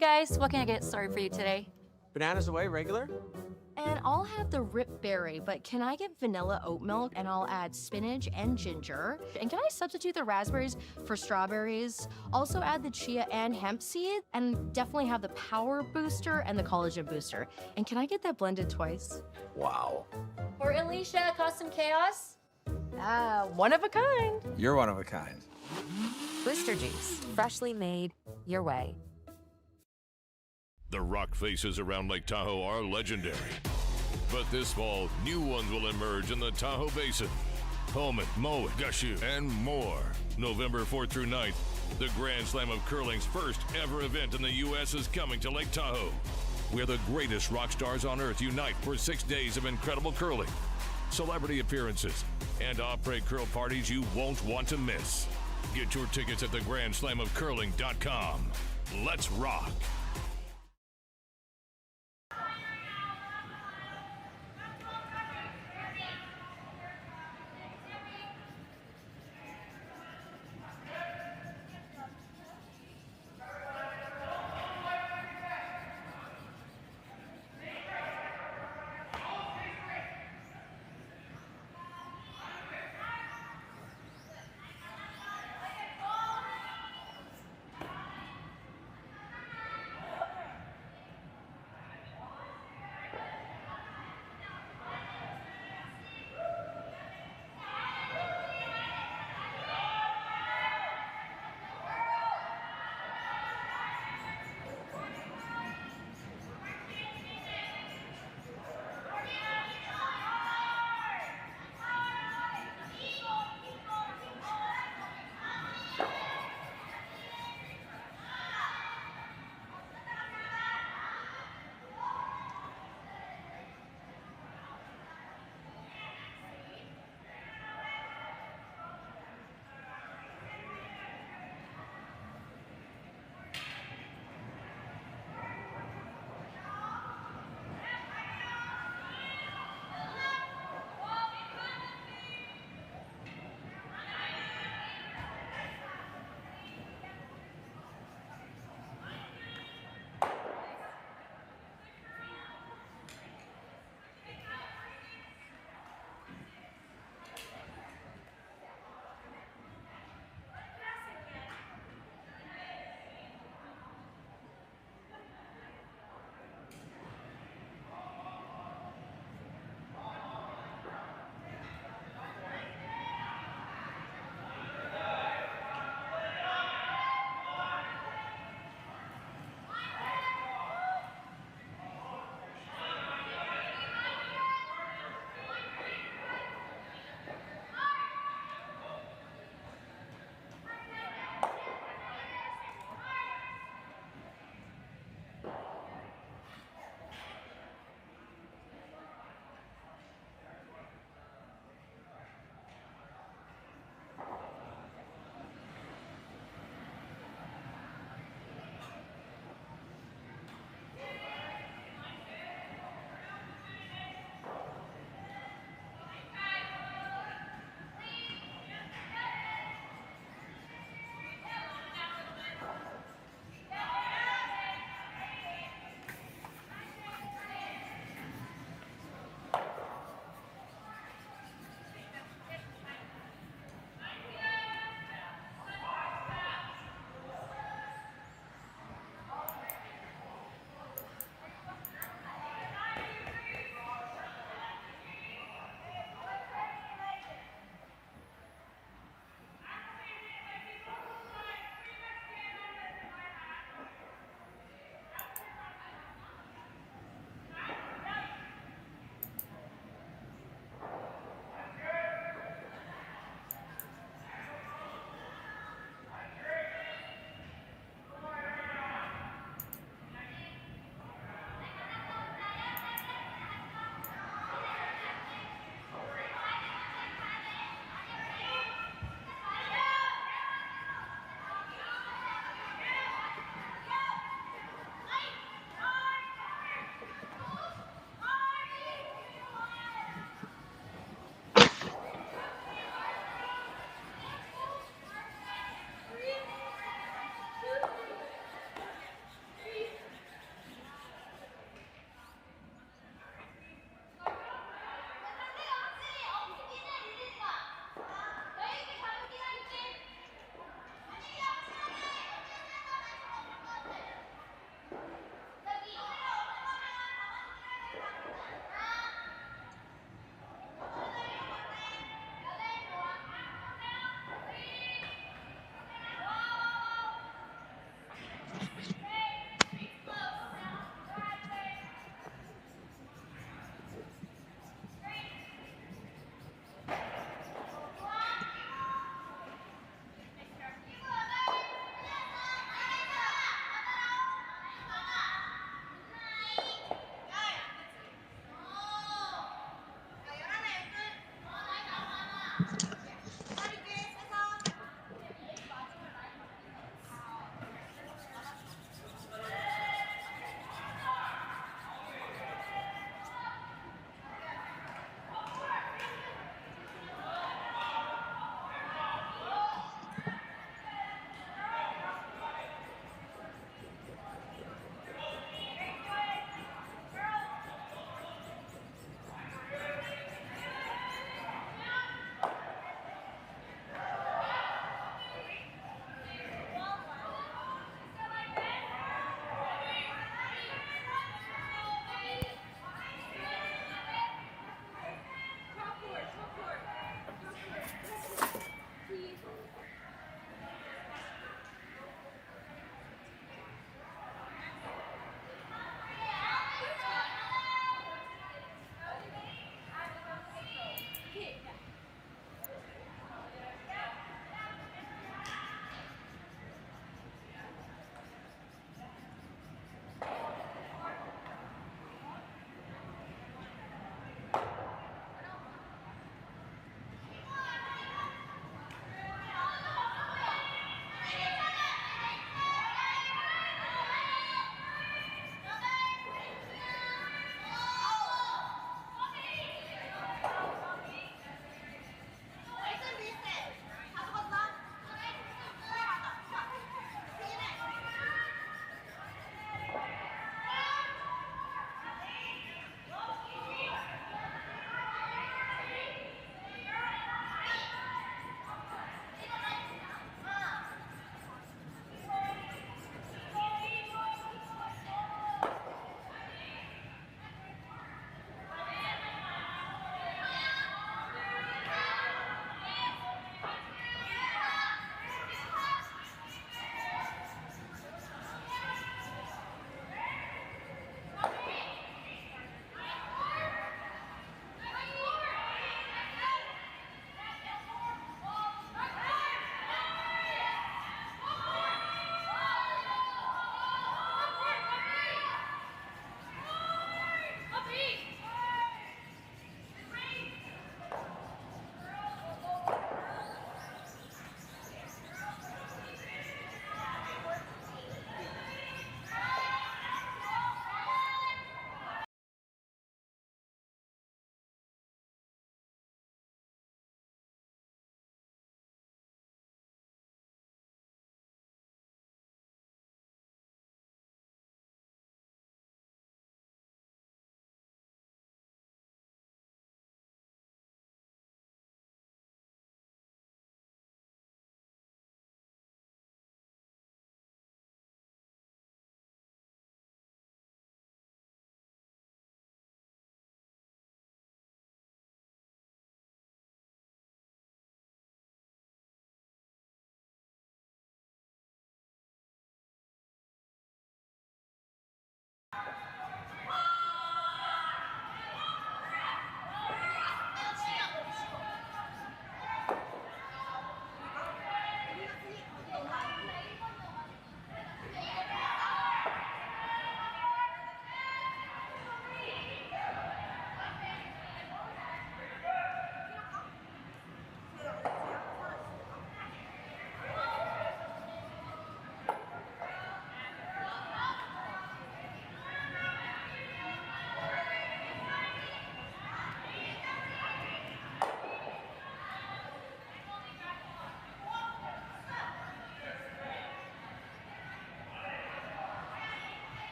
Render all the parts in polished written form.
guys, what can I get started for you today? Bananas away, regular? And I'll have the rip berry, but can I get vanilla oat milk? And I'll add spinach and ginger. And can I substitute the raspberries for strawberries? Also add the chia and hemp seed, and definitely have the power booster and the collagen booster. And can I get that blended twice? Wow. For Alicia, Custom Chaos? One of a kind. You're one of a kind. Booster juice, freshly made, your way. The rock faces around Lake Tahoe are legendary. But this fall, new ones will emerge in the Tahoe Basin. Pullman, Mowat, Gushu, and more. November 4th through 9th, the Grand Slam of Curling's first ever event in the U.S. is coming to Lake Tahoe, where the greatest rock stars on earth unite for 6 days of incredible curling, celebrity appearances, and après curl parties you won't want to miss. Get your tickets at thegrandslamofcurling.com. Let's rock.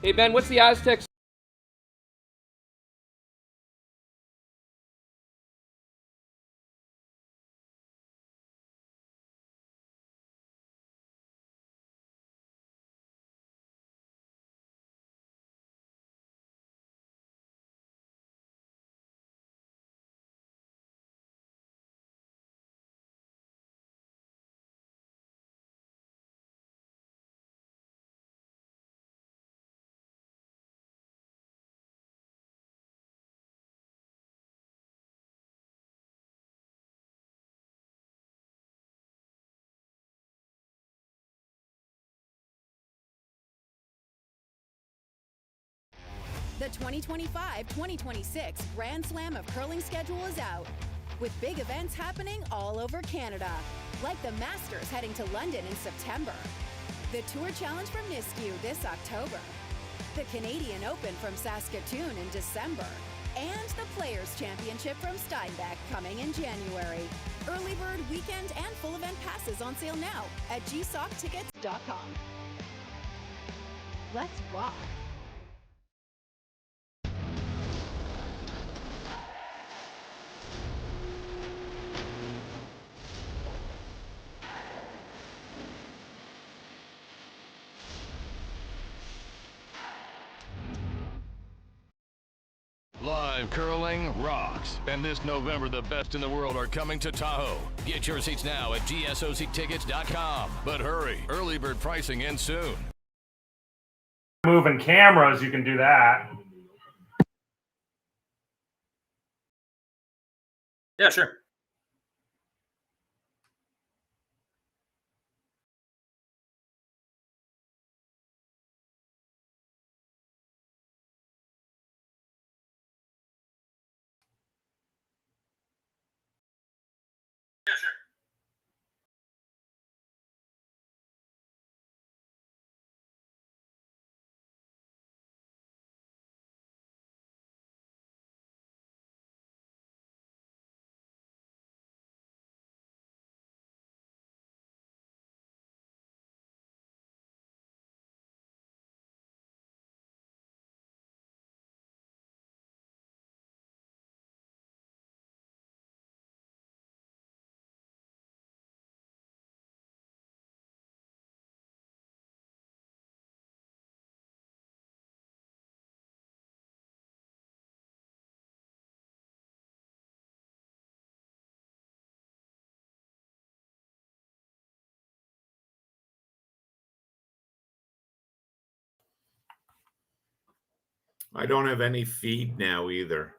Hey, Ben, what's the Aztecs? The 2025-2026 Grand Slam of Curling schedule is out, with big events happening all over Canada, like the Masters heading to London in September, the Tour Challenge from Nisku this October, the Canadian Open from Saskatoon in December, and the Players' Championship from Steinbeck coming in January. Early bird weekend and full event passes on sale now at gsoctickets.com. Let's rock! Live curling rocks. And this November, the best in the world are coming to Tahoe. Get your seats now at gsoctickets.com. But hurry, early bird pricing ends soon. Moving cameras, you can do that. Yeah, sure. Yeah, sure. I don't have any feed now either.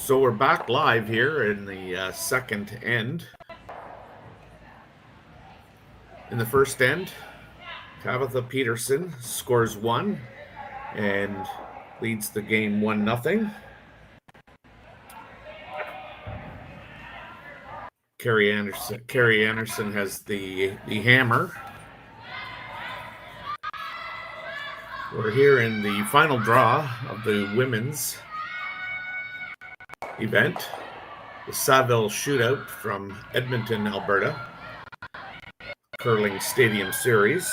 So we're back live here in the second end. In the first end, Tabitha Peterson scores 1 and leads the game 1-0. Kerri Einarson has the hammer. We're here in the final draw of the women's event, the Saville Shootout from Edmonton, Alberta, curling stadium series.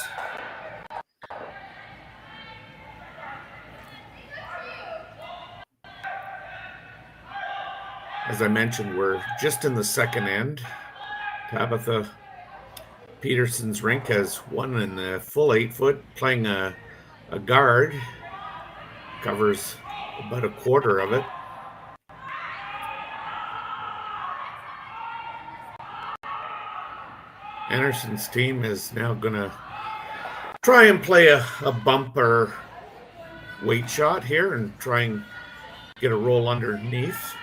As I mentioned, we're just in the second end. Tabitha Peterson's rink has won in the full 8-foot, playing a guard, covers about a quarter of it. Anderson's team is now going to try and play a bumper weight shot here and try and get a roll underneath.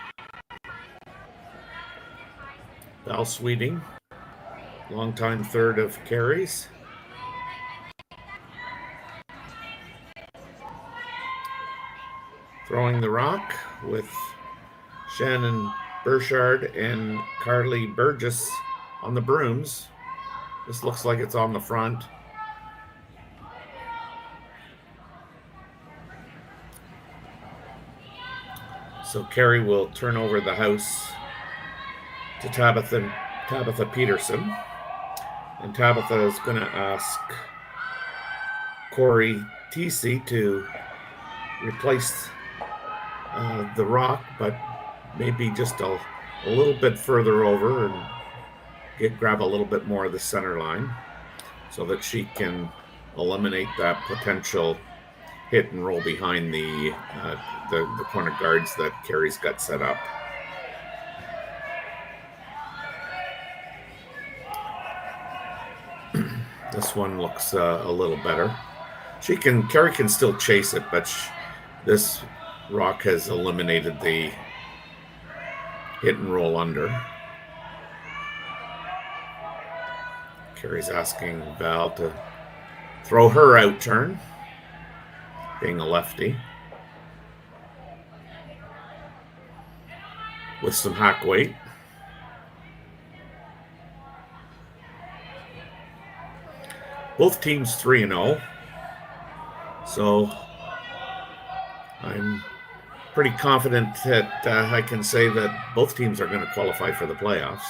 Val Sweeting, longtime third of Kerri's. Throwing the rock with Shannon Burchard and Carly Burgess on the brooms. This looks like it's on the front. So Kerri will turn over the house to Tabitha Peterson. And Tabitha is going to ask Corey TC to replace the rock, but maybe just a little bit further over and grab a little bit more of the center line so that she can eliminate that potential hit and roll behind the corner guards that Kerri's got set up. This one looks a little better. Kerri can still chase it, but this rock has eliminated the hit and roll under. Kerri's asking Val to throw her out turn, being a lefty, with some hack weight. Both teams 3-0, so I'm pretty confident that I can say that both teams are going to qualify for the playoffs.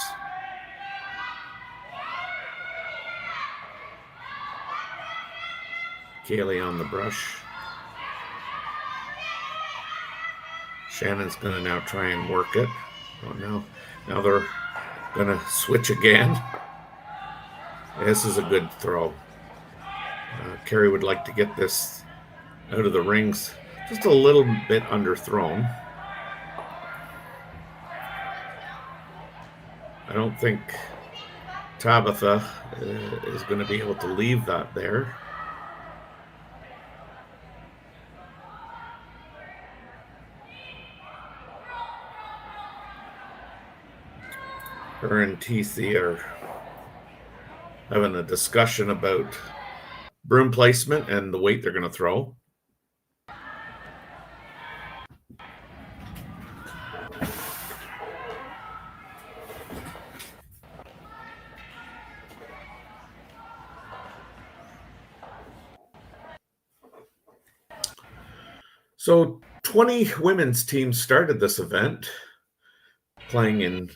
Kaylee on the brush. Shannon's going to now try and work it. Oh no, now they're going to switch again. This is a good throw. Kerri would like to get this out of the rings just a little bit underthrown. I don't think Tabitha is going to be able to leave that there. Her and TC are having a discussion about broom placement and the weight they're going to throw. So 20 women's teams started this event, playing in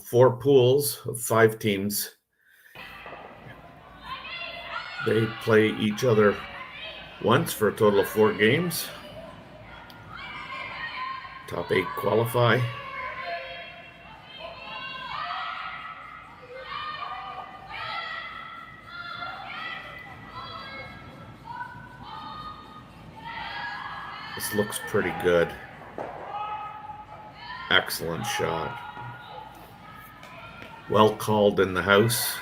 4 pools of 5 teams. They play each other once for a total of 4 games. Top 8 qualify. This looks pretty good. Excellent shot. Well called in the house.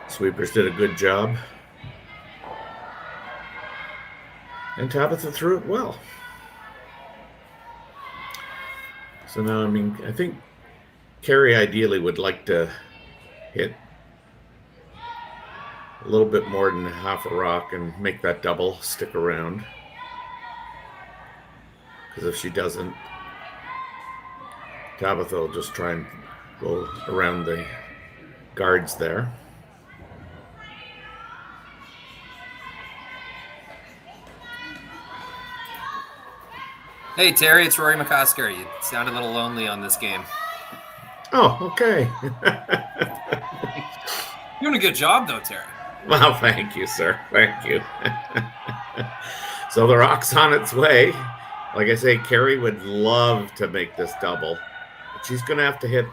Sweepers did a good job. And Tabitha threw it well. So now, I mean, I think Kerri ideally would like to hit a little bit more than half a rock and make that double stick around. Because if she doesn't, Tabitha will just try and go around the guards there. Hey, Terry, it's Rory McCosker. You sound a little lonely on this game. Oh, okay. You're doing a good job, though, Terry. Well, thank you, sir. Thank you. So the rock's on its way. Like I say, Kerri would love to make this double, but she's going to have to hit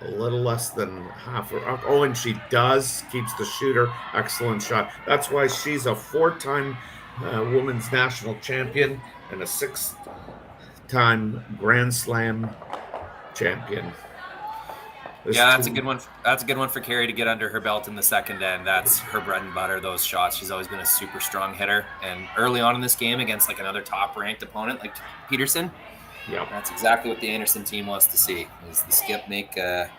a little less than half a rock. Oh, and she does. Keeps the shooter. Excellent shot. That's why she's a 4-time women's national champion and a 6-time Grand Slam champion. That's a good one. That's a good one for Kerri to get under her belt in the second end. That's her bread and butter, those shots. She's always been a super strong hitter. And early on in this game against like another top-ranked opponent like Peterson, that's exactly what the Einarson team wants to see, is the skip make a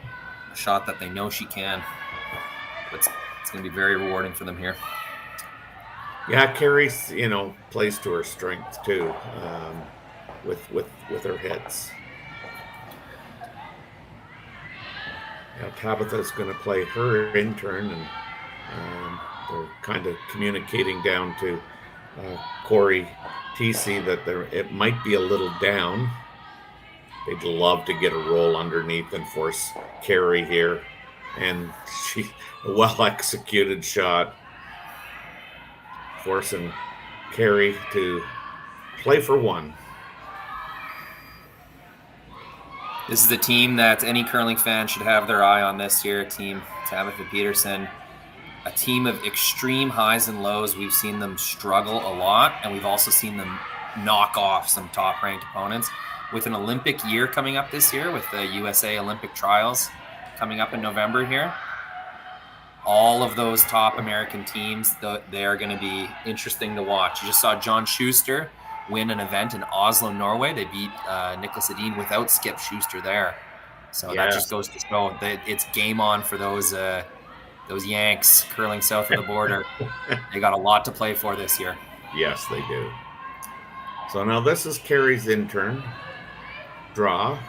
shot that they know she can. But it's going to be very rewarding for them here. Yeah, Kerri, plays to her strength too, with her hits. Yeah, Tabitha's going to play her in turn, and they're kind of communicating down to Corey TC that it might be a little down. They'd love to get a roll underneath and force Kerri here, and a well-executed shot, forcing Kerri to play for one. This is the team that any curling fan should have their eye on this year. Team Tabitha Peterson, a team of extreme highs and lows. We've seen them struggle a lot, and we've also seen them knock off some top-ranked opponents. With an Olympic year coming up this year, with the USA Olympic trials coming up in November here, all of those top American teams, they are going to be interesting to watch. You just saw John Schuster win an event in Oslo, Norway. They beat Niklas Edin without Skip Schuster there. So that just goes to show that it's game on for those Yanks curling south of the border. They got a lot to play for this year. Yes, they do. So now this is Kerri's in turn. Draw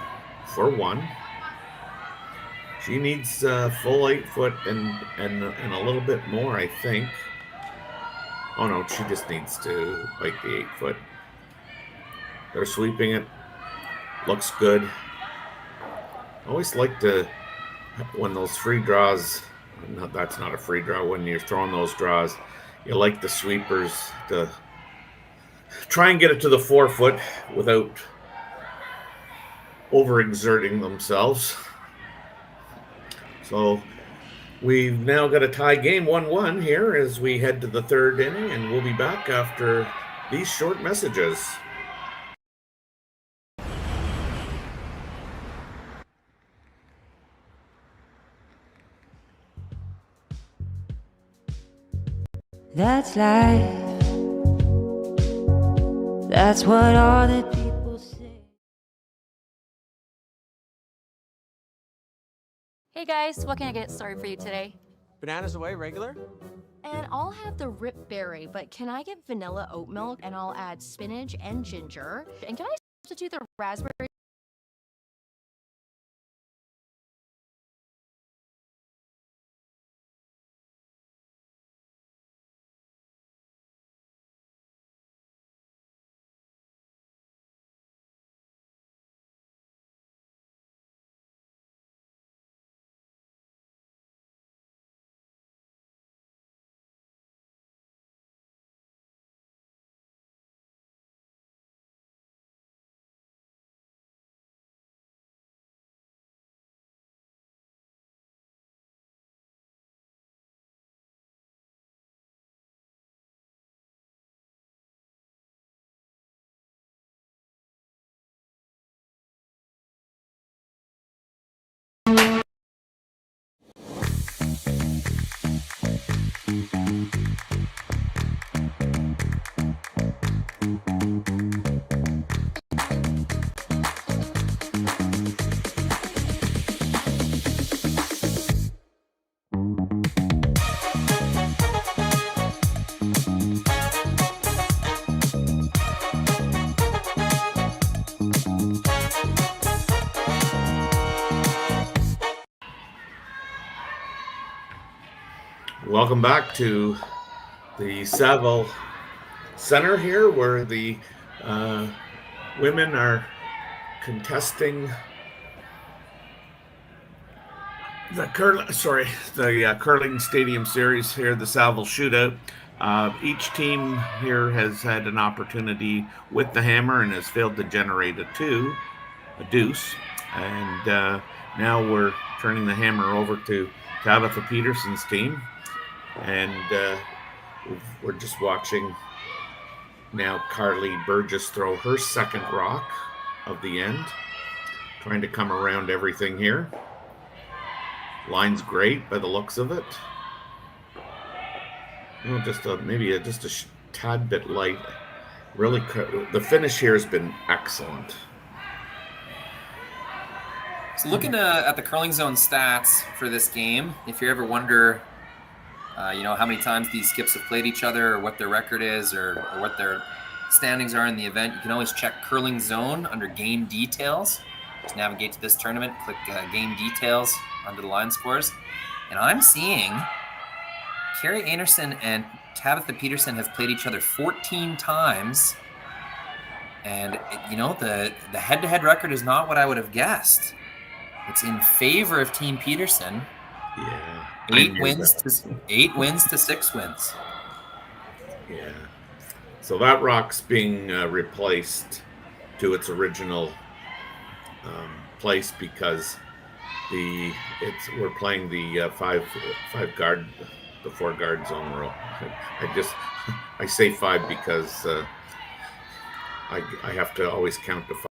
for one. She needs full 8 foot and a little bit more, I think. Oh no, she just needs to bite the 8 foot. They're sweeping it. Looks good. I always like to, when those free draws, no, that's not a free draw, when you're throwing those draws, you like the sweepers to try and get it to the 4 foot without overexerting themselves. So we've now got a tie game 1-1 here as we head to the third inning, and we'll be back after these short messages. That's life. That's what all the people say. Hey guys, what can I get started for you today? Bananas away, regular? And I'll have the rip berry, but can I get vanilla oat milk and I'll add spinach and ginger? And can I substitute the raspberry Welcome back to the Saville Center here, where the women are contesting the curling stadium series here, the Saville Shootout. Each team here has had an opportunity with the hammer and has failed to generate a deuce. And now we're turning the hammer over to Tabitha Peterson's team. And we're just watching now Carly Burgess throw her second rock of the end, trying to come around everything here. Line's great by the looks of it. Oh, maybe a tad bit light. Really, the finish here has been excellent. So looking at the curling zone stats for this game, if you ever wonder, how many times these skips have played each other, or what their record is, or what their standings are in the event, you can always check curling zone under game details. Just navigate to this tournament, click game details under the line scores, and I'm seeing Kerri Einarson and Tabitha Peterson have played each other 14 times, and the head-to-head record is not what I would have guessed. It's in favor of Team Peterson. Yeah. 8 wins to 6 wins. Yeah. So that rock's being replaced to its original place because we're playing the 4-guard zone rule. I say 5 because I have to always count to 5.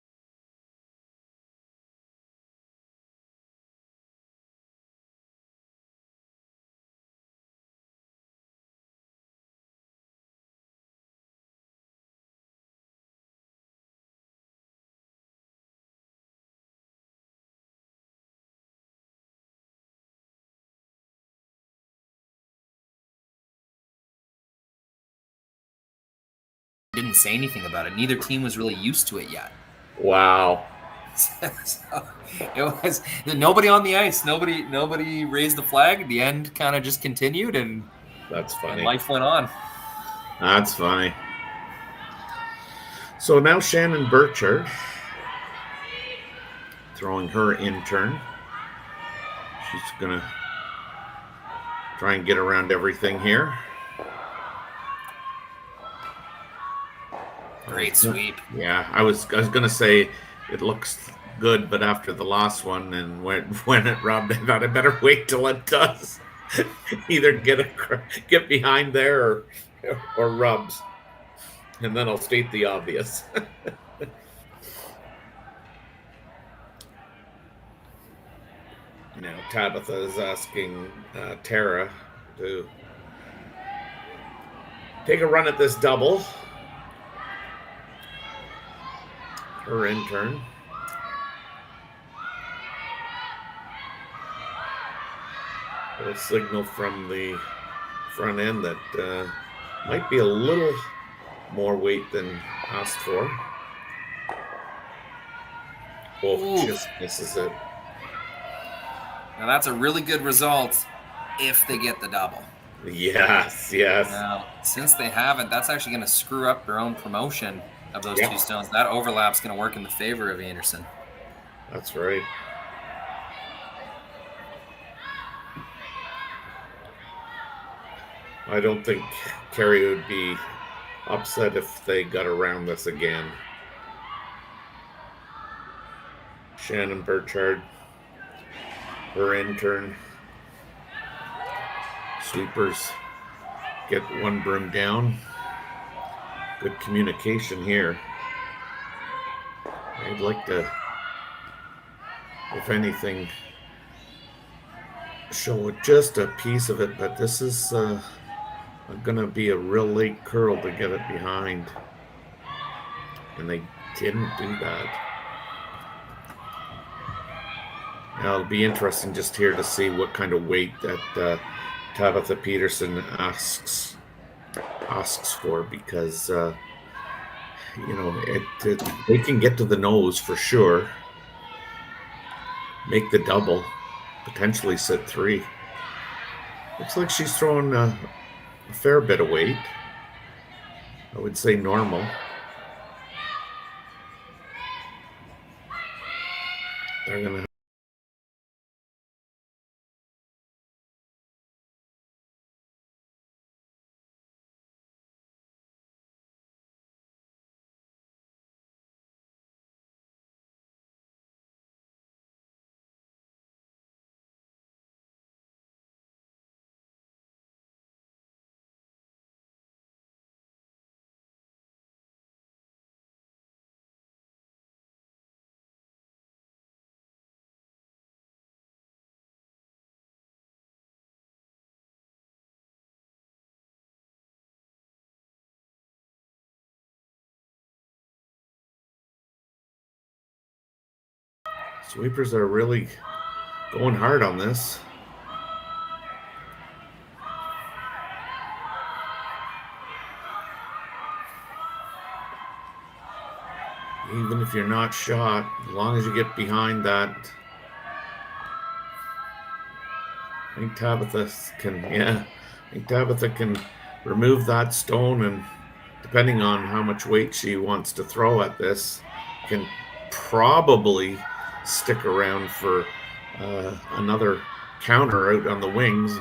Didn't say anything about it. Neither team was really used to it yet. Wow. So it was nobody on the ice. Nobody raised the flag. The end kind of just continued, and that's funny. And life went on. That's funny. So now Shannon Burchard throwing her in turn. She's gonna try and get around everything here. Great sweep. Yeah, I was gonna say it looks good, but after the last one and when it rubbed, I thought I better wait till it does. Either get behind there or rubs, and then I'll state the obvious. Now Tabitha is asking Tara to take a run at this double. Her intern. A signal from the front end that might be a little more weight than asked for. Oh, just misses it. Now that's a really good result if they get the double. Yes. Now, since they haven't, that's actually going to screw up their own promotion of those two stones. That overlap's going to work in the favor of Einarson. That's right. I don't think Kerri would be upset if they got around this again. Shannon Burchard, her intern. Sweepers get one broom down. Good communication here. I'd like to, if anything, show just a piece of it, but this is going to be a real late curl to get it behind. And they didn't do that. Now it'll be interesting just here to see what kind of weight that Tabitha Peterson asks for, because they can get to the nose for sure, make the double, potentially set 3. Looks like she's throwing a fair bit of weight. I would say normal. They're gonna. Sweepers are really going hard on this. Even if you're not shot, as long as you get behind that. I think Tabitha can remove that stone, and depending on how much weight she wants to throw at this, can probably stick around for another counter out on the wings.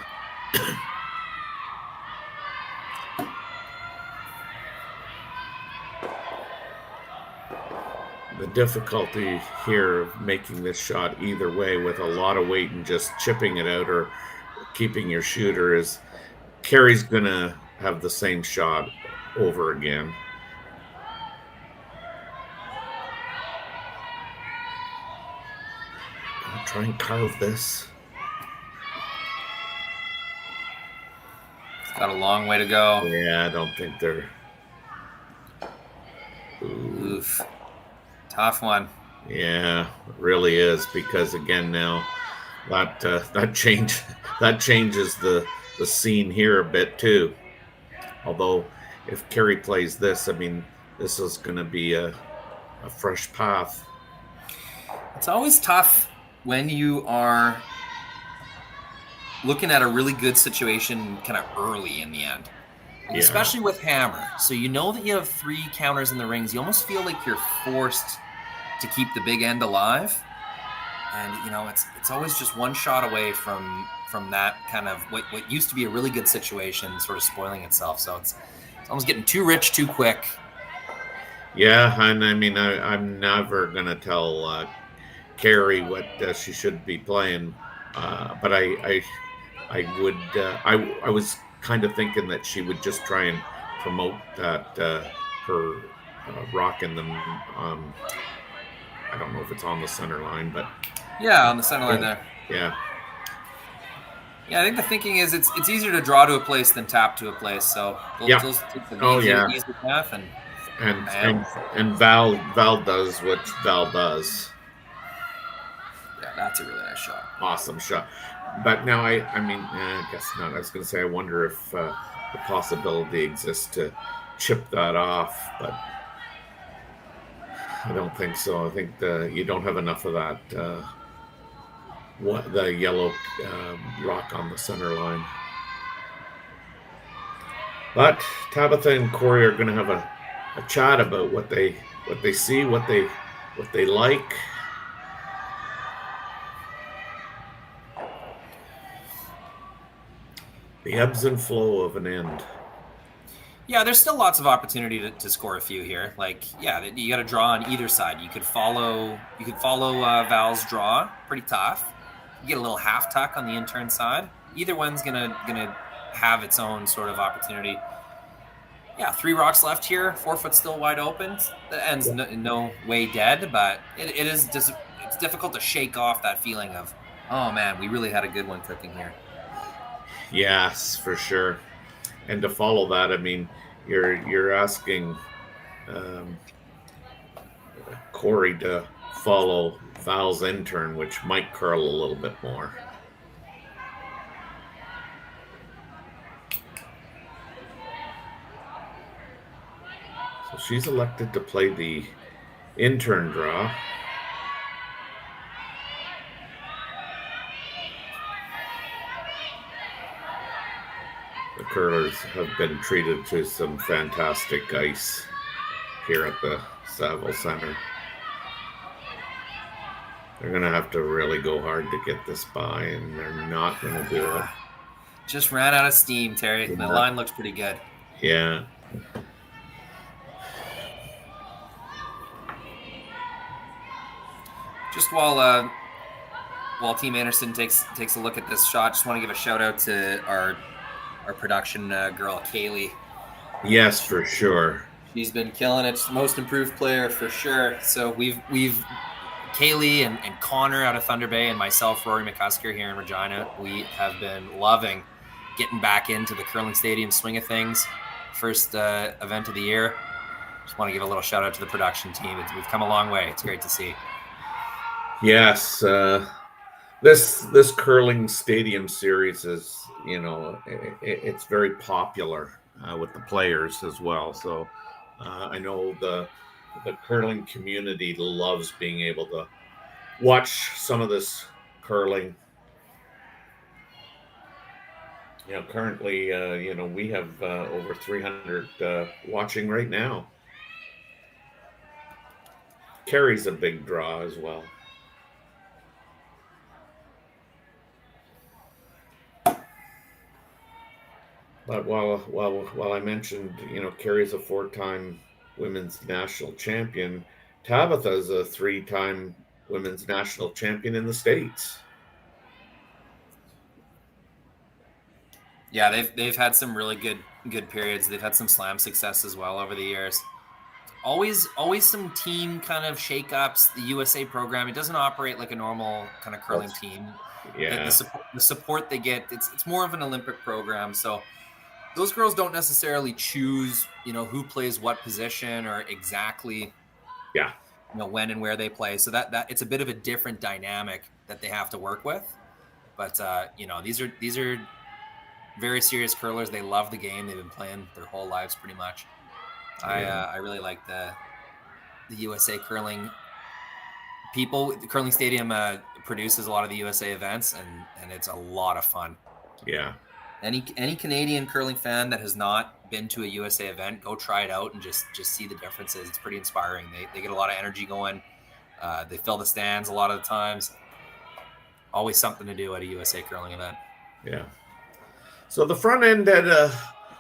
The difficulty here of making this shot either way with a lot of weight and just chipping it out or keeping your shooter is Kerri's gonna have the same shot over again. I'll try and carve this. It's got a long way to go. Yeah, I don't think they're. Oof. Tough one. Yeah, it really is, because again now that changes the scene here a bit too. Although if Kerri plays this, I mean, this is going to be a fresh path. It's always tough when you are looking at a really good situation kind of early in the end. Yeah. Especially with hammer. So you know that you have 3 counters in the rings. You almost feel like you're forced to keep the big end alive. And, you know, it's always just one shot away from that kind of what used to be a really good situation sort of spoiling itself. So it's almost getting too rich too quick. Yeah, and I mean, I'm never going to tell Kerri what she should be playing. But I was kind of thinking that she would just try and promote that her rock in them. I don't know if it's on the center line, but yeah, on the center line there. Yeah. Yeah, I think the thinking is it's easier to draw to a place than tap to a place. So yeah. Easy path and Val does what Val does. Yeah, that's a really nice shot. Awesome shot. But now I guess not. I was going to say I wonder if the possibility exists to chip that off, but I don't think so. I think you don't have enough of that. The yellow rock on the center line. But Tabitha and Corey are going to have a chat about what they see, what they like. The ebbs and flow of an end. Yeah, there's still lots of opportunity to score a few here. Like, yeah, you got to draw on either side. You could follow Val's draw, pretty tough. You get a little half tuck on the intern side. Either one's gonna have its own sort of opportunity. Yeah, 3 rocks left here. 4 foot still wide open. The end's no way dead, but it's difficult to shake off that feeling of, oh man, we really had a good one cooking here. Yes, for sure. And to follow that, I mean, you're asking Corey to follow Val's intern, which might curl a little bit more. So she's elected to play the intern draw. the curlers have been treated to some fantastic ice here at the Saville Center. They're going to have to really go hard to get this by, and they're not going to do it. Just ran out of steam, Terry. Yeah. The line looks pretty good. Yeah. Just while Team Anderson takes a look at this shot, just want to give a shout out to our production girl Kaylee. Yes, for sure. She's been killing it. She's the most improved player for sure. So we've Kaylee and Connor out of Thunder Bay and myself, Rory McCusker here in Regina, we have been loving getting back into the curling stadium swing of things. First event of the year. Just want to give a little shout out to the production team. We've come a long way. It's great to see. Yes, this curling stadium series is, it's very popular with the players as well. So I know the curling community loves being able to watch some of this curling. Currently, we have over 300 watching right now. Kerri's a big draw as well. But while I mentioned, Kerri's a 4-time women's national champion, Tabitha's a 3-time women's national champion in the States. Yeah, they've had some really good periods. They've had some slam success as well over the years. Always some team kind of shakeups. The USA program, it doesn't operate like a normal kind of curling team. Yeah. The support they get, it's more of an Olympic program. So those girls don't necessarily choose, who plays what position or exactly, when and where they play. So that it's a bit of a different dynamic that they have to work with. But these are very serious curlers. They love the game. They've been playing their whole lives pretty much. I really like the USA curling people. The curling stadium produces a lot of the USA events, and it's a lot of fun. Yeah. Any Canadian curling fan that has not been to a USA event, go try it out and just see the differences. It's pretty inspiring. They get a lot of energy going. They fill the stands a lot of the times. Always something to do at a USA curling event. Yeah. So the front end had a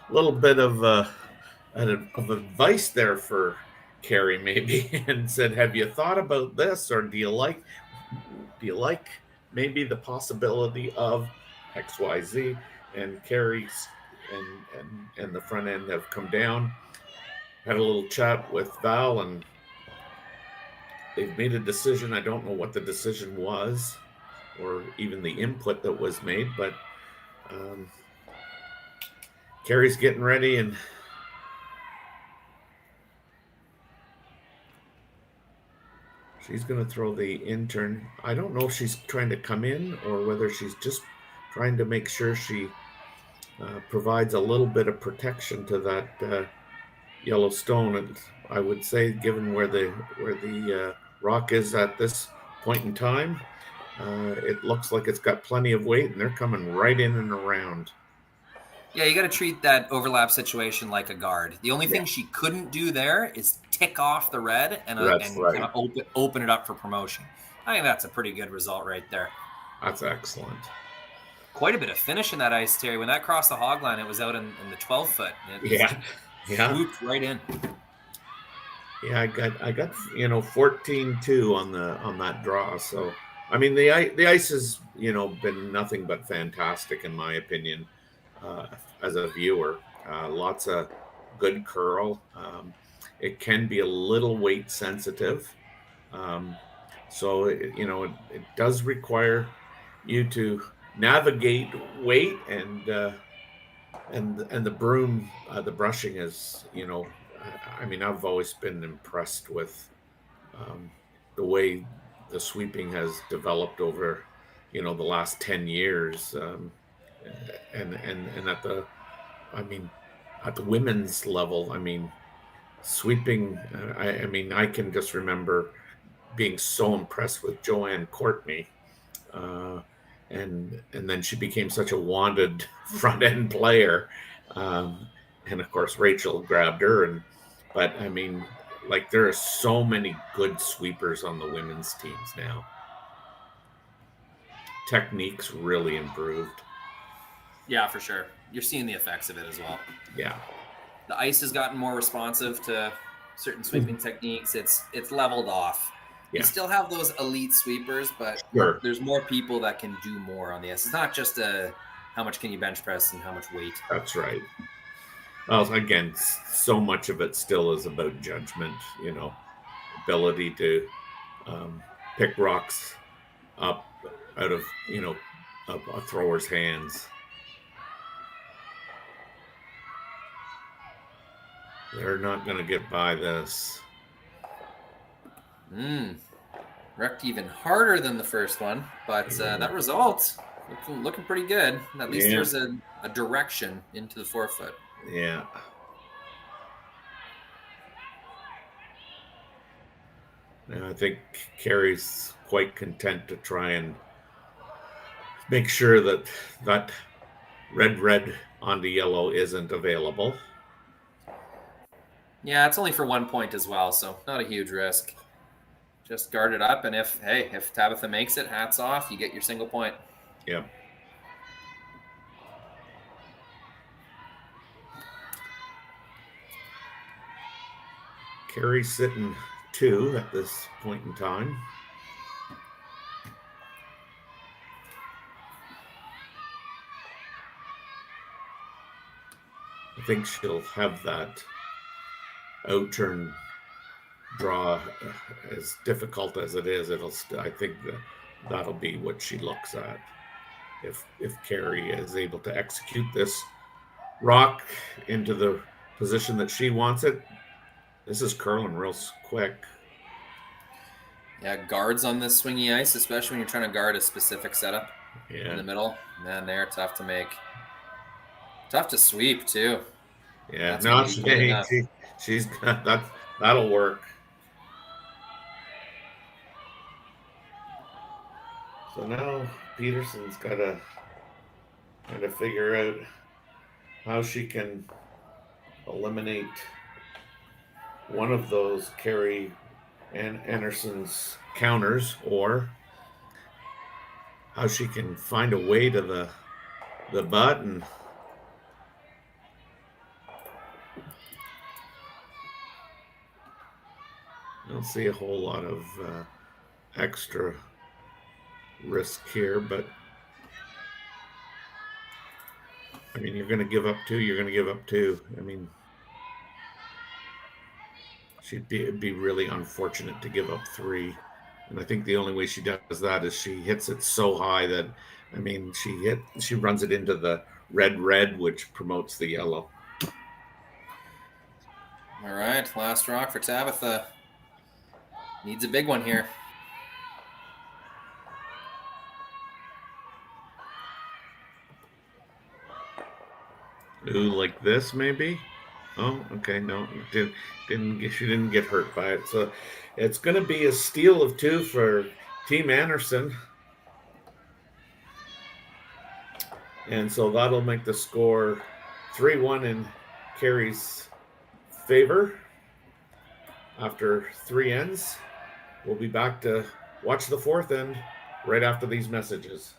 little bit of advice there for Kerri, maybe, and said, "Have you thought about this, or do you like maybe the possibility of XYZ?" And Kerri's and the front end have come down, had a little chat with Val, and they've made a decision. I don't know what the decision was, or even the input that was made, but Kerri's getting ready, and she's going to throw the intern. I don't know if she's trying to come in or whether she's just trying to make sure she provides a little bit of protection to that yellow stone. And I would say, given where the rock is at this point in time, it looks like it's got plenty of weight, and they're coming right in and around. Yeah, you got to treat that overlap situation like a guard. The only thing she couldn't do there is tick off the red and kind of open it up for promotion. I think that's a pretty good result right there. That's excellent. Quite a bit of finish in that ice, Terry. When that crossed the hog line, it was out in the 12-foot. Yeah. Swooped right in. Yeah, I got 14-2 on that draw. So I mean, the ice has been nothing but fantastic in my opinion. As a viewer, lots of good curl. It can be a little weight sensitive, so it does require you to navigate weight and the broom. The brushing is, I mean, I've always been impressed with the way the sweeping has developed over the last 10 years. And at the women's level, I mean, sweeping. I can just remember being so impressed with Joanne Courtney, and then she became such a wanted front end player. And of course, Rachel grabbed her. But I mean, like, there are so many good sweepers on the women's teams now. Techniques really improved. Yeah, for sure. You're seeing the effects of it as well. Yeah. The ice has gotten more responsive to certain sweeping techniques. It's leveled off. Yeah. You still have those elite sweepers, but Sure. there's more people that can do more on the ice. It's not just how much can you bench press and how much weight. That's right. Well, again, so much of it still is about judgment, ability to pick rocks up out of, a thrower's hands. They're not going to get by this. Wrecked even harder than the first one, but that result looking pretty good. At least there's a direction into the forefoot. Yeah. And I think Kerri's quite content to try and make sure that red onto yellow isn't available. Yeah, it's only for 1 point as well, so not a huge risk. Just guard it up, and if Tabitha makes it, hats off, you get your single point. Yep. Kerri's sitting 2 at this point in time. I think she'll have that out-turn draw, as difficult as it is. I think that'll be what she looks at. If Kerri is able to execute this rock into the position that she wants it, this is curling real quick. Yeah, guards on this swingy ice, especially when you're trying to guard a specific setup in the middle. Man, they're tough to make. Tough to sweep, too. Yeah, no, she's got that. That'll work. So now Peterson's got to kind of figure out how she can eliminate one of those Kerri Einarson's counters, or how she can find a way to the button. I don't see a whole lot of extra risk here, but I mean, you're going to give up 2. You're going to give up 2. I mean, it'd be really unfortunate to give up 3. And I think the only way she does that is she hits it so high that, I mean, she runs it into the red, which promotes the yellow. All right, last rock for Tabitha. Needs a big one here. Ooh, like this maybe? Oh, okay, no, she didn't get hurt by it. So it's going to be a steal of 2 for Team Einarson. And so that'll make the score 3-1 in Kerri's favor after 3 ends. We'll be back to watch the 4th end right after these messages.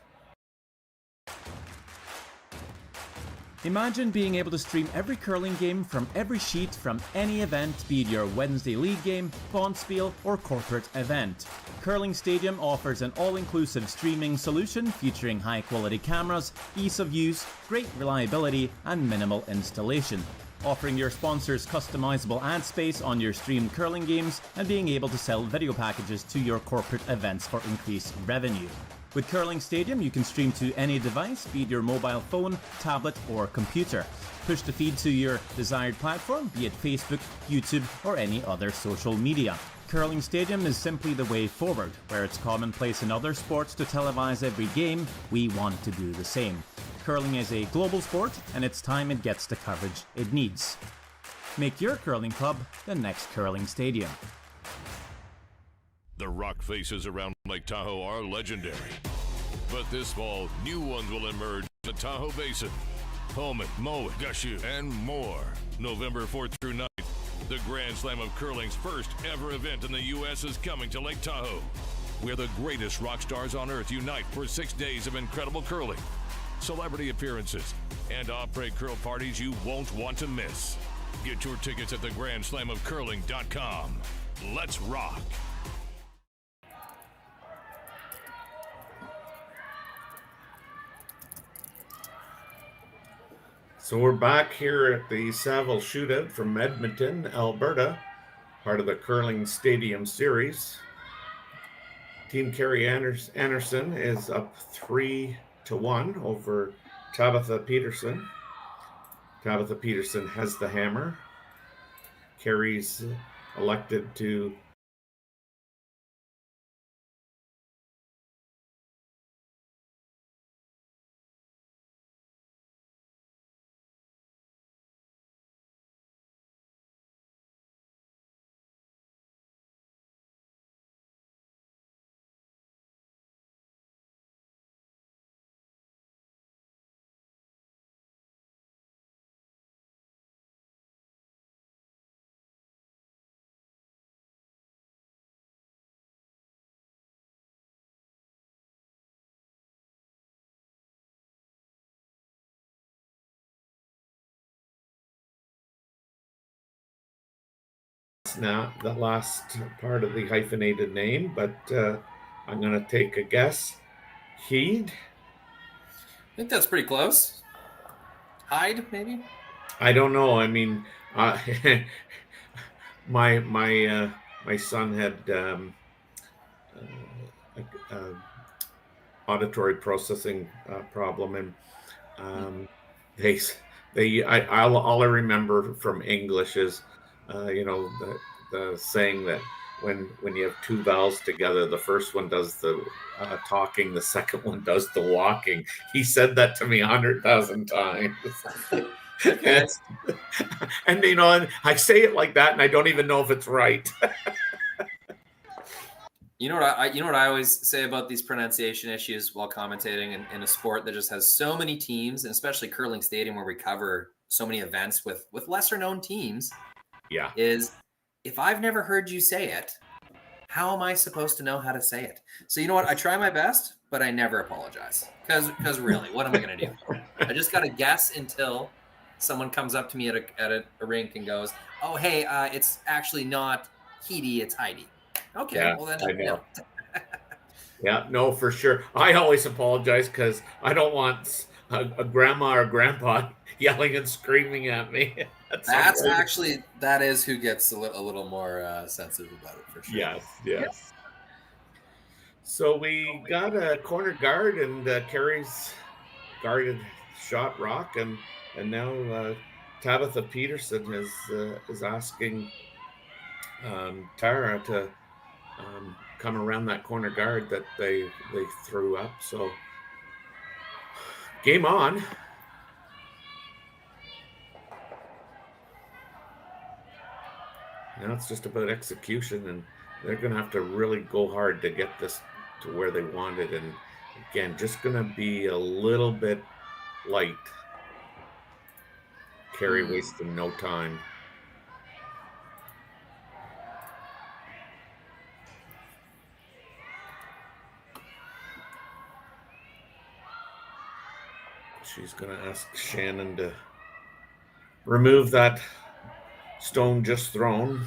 Imagine being able to stream every curling game from every sheet from any event, be it your Wednesday league game, bonspiel, or corporate event. Curling Stadium offers an all-inclusive streaming solution featuring high-quality cameras, ease of use, great reliability, and minimal installation. Offering your sponsors customizable ad space on your streamed curling games and being able to sell video packages to your corporate events for increased revenue. With Curling Stadium, you can stream to any device, be it your mobile phone, tablet, or computer. Push the feed to your desired platform, be it Facebook, YouTube, or any other social media. Curling Stadium is simply the way forward. Where it's commonplace in other sports to televise every game, we want to do the same. Curling is a global sport, and it's time it gets the coverage it needs. Make your curling club the next Curling Stadium. The rock faces around Lake Tahoe are legendary. But this fall, new ones will emerge in the Tahoe Basin. Homan, Moe, Gushu, and more. November 4th through 9th, the Grand Slam of Curling's first ever event in the U.S. is coming to Lake Tahoe, where the greatest rock stars on earth unite for 6 days of incredible curling, celebrity appearances, and après curl parties you won't want to miss. Get your tickets at thegrandslamofcurling.com. Let's rock. So we're back here at the Saville Shootout from Edmonton, Alberta, part of the Curling Stadium Series. Team Kerri Einarson is up 3-1 over Tabitha Peterson. Tabitha Peterson has the hammer. Kerri's elected to now the last part of the hyphenated name, but I'm going to take a guess. Heed? I think that's pretty close. Hyde, maybe? I don't know. I mean, my son had auditory processing problem, and all I remember from English is the saying that when you have two vowels together, the first one does the talking, the second one does the walking. He said that to me 100,000 times. and I say it like that, and I don't even know if it's right. You know what I always say about these pronunciation issues while commentating in a sport that just has so many teams, and especially Curling Stadium, where we cover so many events with lesser known teams. Yeah. Is if I've never heard you say it, how am I supposed to know how to say it? So you know what? I try my best, but I never apologize. Because really, what am I going to do? I just got to guess until someone comes up to me at a rink and goes, "Oh, hey, it's actually not Heidi, it's Heidi." Okay, yeah, well then I know. Yeah, no, for sure. I always apologize because I don't want a grandma or grandpa yelling and screaming at me. That is who gets a little more sensitive about it, for sure. Yes. So we got a corner guard, and Kerri's guarded shot rock, and now Tabitha Peterson is asking Tara to come around that corner guard that they threw up. So game on. Now it's just about execution, and they're going to have to really go hard to get this to where they want it. And again, just going to be a little bit light. Kerri wasting no time. She's going to ask Shannon to remove that stone just thrown.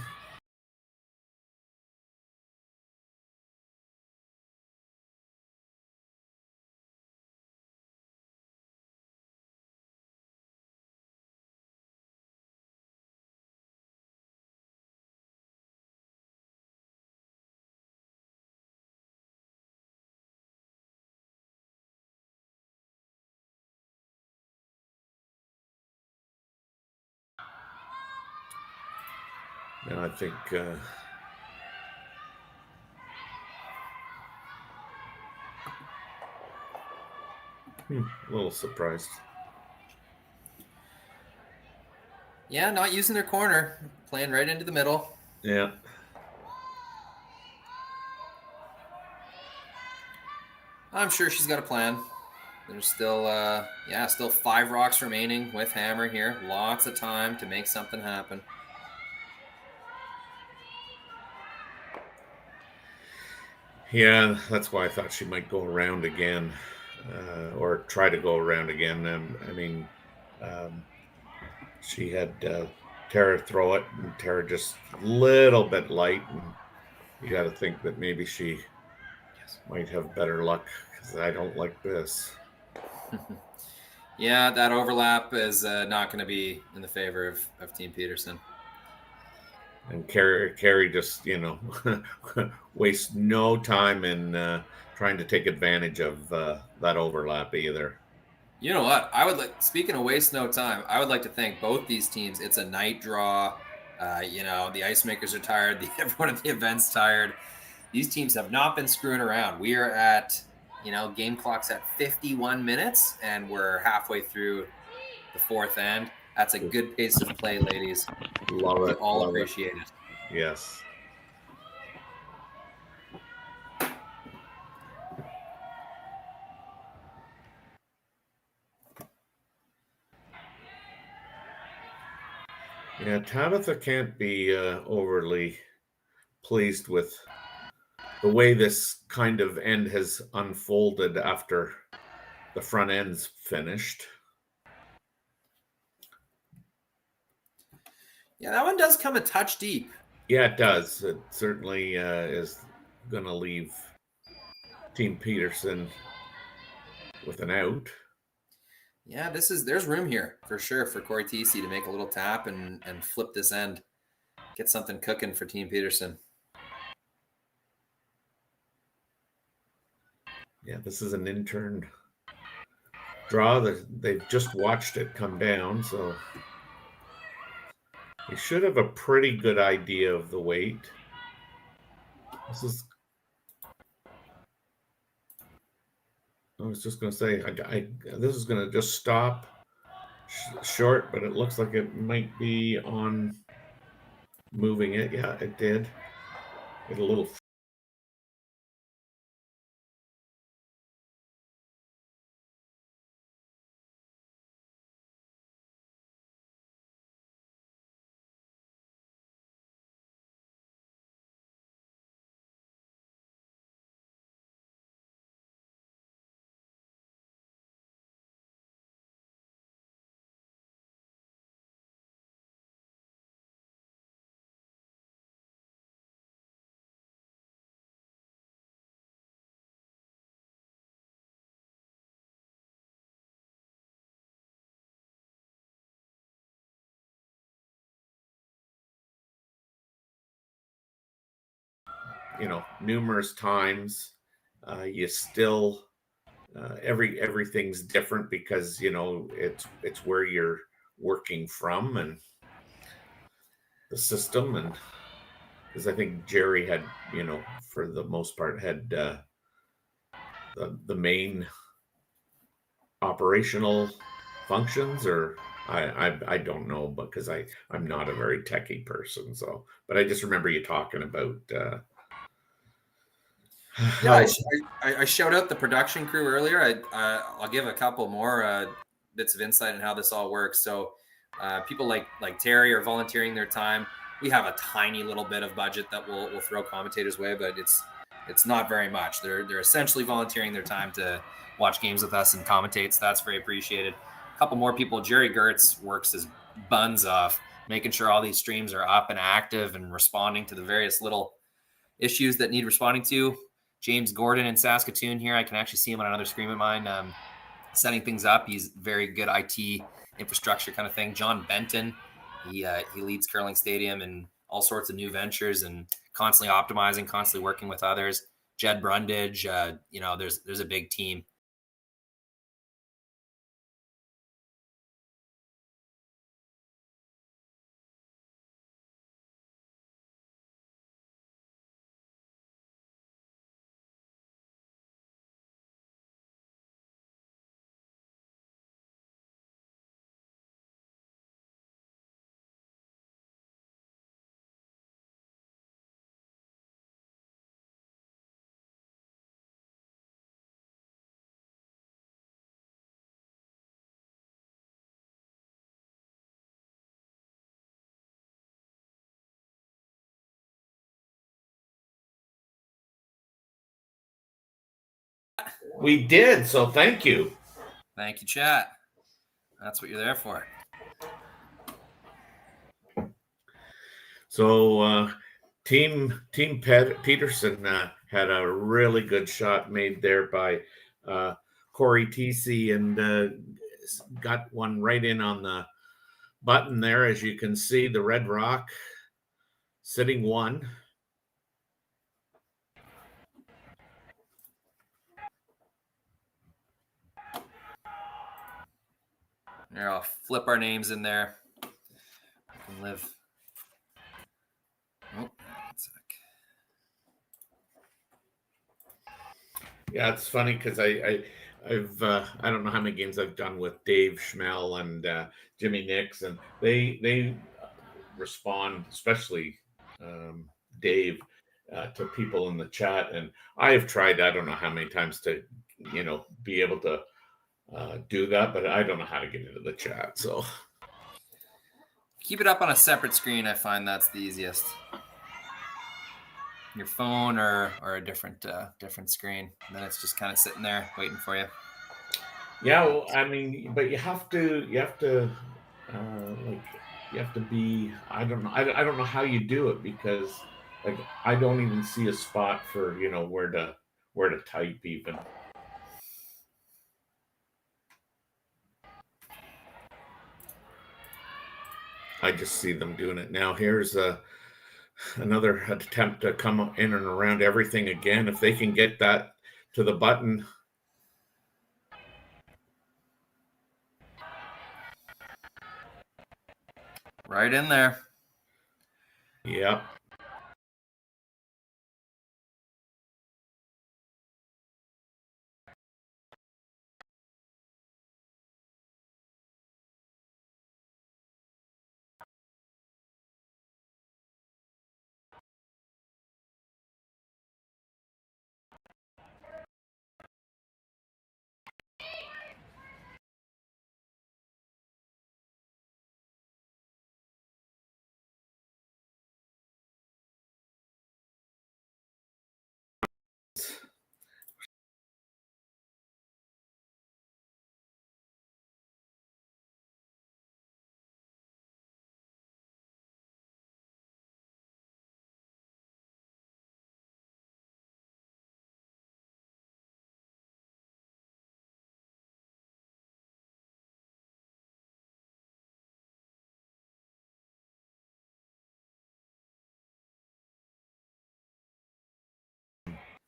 And I think a little surprised. Yeah, not using their corner, playing right into the middle. Yeah. I'm sure she's got a plan. There's still, still 5 rocks remaining with hammer here. Lots of time to make something happen. Yeah, that's why I thought she might go around again, or try to go around again. I mean, she had Tara throw it, and Tara just a little bit light, and you got to think that maybe she might have better luck, because I don't like this. Yeah, that overlap is not going to be in the favor of Team Peterson. And Kerri just, wastes no time in trying to take advantage of that overlap either. You know what? Speaking of waste no time, I would like to thank both these teams. It's a night draw. The ice makers are tired. Everyone at the event's tired. These teams have not been screwing around. We are at, game clock's at 51 minutes, and we're halfway through the 4th end. That's a good pace of play, ladies. Love it. All appreciate it. Yes. Yeah, Tabitha can't be overly pleased with the way this kind of end has unfolded after the front end's finished. Yeah, that one does come a touch deep. Yeah, it does. It certainly is going to leave Team Peterson with an out. Yeah, there's room here for sure for Corey Tesey to make a little tap and flip this end. Get something cooking for Team Peterson. Yeah, this is an intern draw. They've just watched it come down, so they should have a pretty good idea of the weight. I was just going to say, this is going to just stop short, but it looks like it might be on moving it. Yeah, it did. Get a little. Numerous times. You still everything's different because it's where you're working from and the system, and because I think Jerry had for the most part had the main operational functions, or I don't know, because I'm not a very techie person. So, but I just remember you talking about. Yeah, I shout out the production crew earlier. I'll give a couple more bits of insight on how this all works. So people like Terry are volunteering their time. We have a tiny little bit of budget that we'll throw commentators' way, but it's not very much. They're essentially volunteering their time to watch games with us and commentate. So that's very appreciated. A couple more people. Jerry Gertz works his buns off, making sure all these streams are up and active and responding to the various little issues that need responding to. James Gordon in Saskatoon here. I can actually see him on another screen of mine, setting things up. He's very good IT infrastructure kind of thing. John Benton, he leads Curling Stadium and all sorts of new ventures and constantly optimizing, constantly working with others. Jed Brundage, there's a big team. We did, so thank you. Thank you, chat. That's what you're there for. So Team Peterson had a really good shot made there by Corey TC and got one right in on the button there. As you can see, the red rock sitting one. Here, I'll flip our names in there. We can live. Oh, one sec. Yeah, it's funny because I've I don't know how many games I've done with Dave Schmel and Jimmy Nix, and they respond, especially Dave, to people in the chat, and I have tried I don't know how many times to be able to do that, but I don't know how to get into the chat. So keep it up on a separate screen. I find that's the easiest. Your phone or a different screen, and then it's just kind of sitting there waiting for you. Yeah, well, I mean, but you have to be. I don't know. I don't know how you do it because like I don't even see a spot for where to type even. I just see them doing it now. Here's another attempt to come in and around everything again. If they can get that to the button. Right in there. Yep.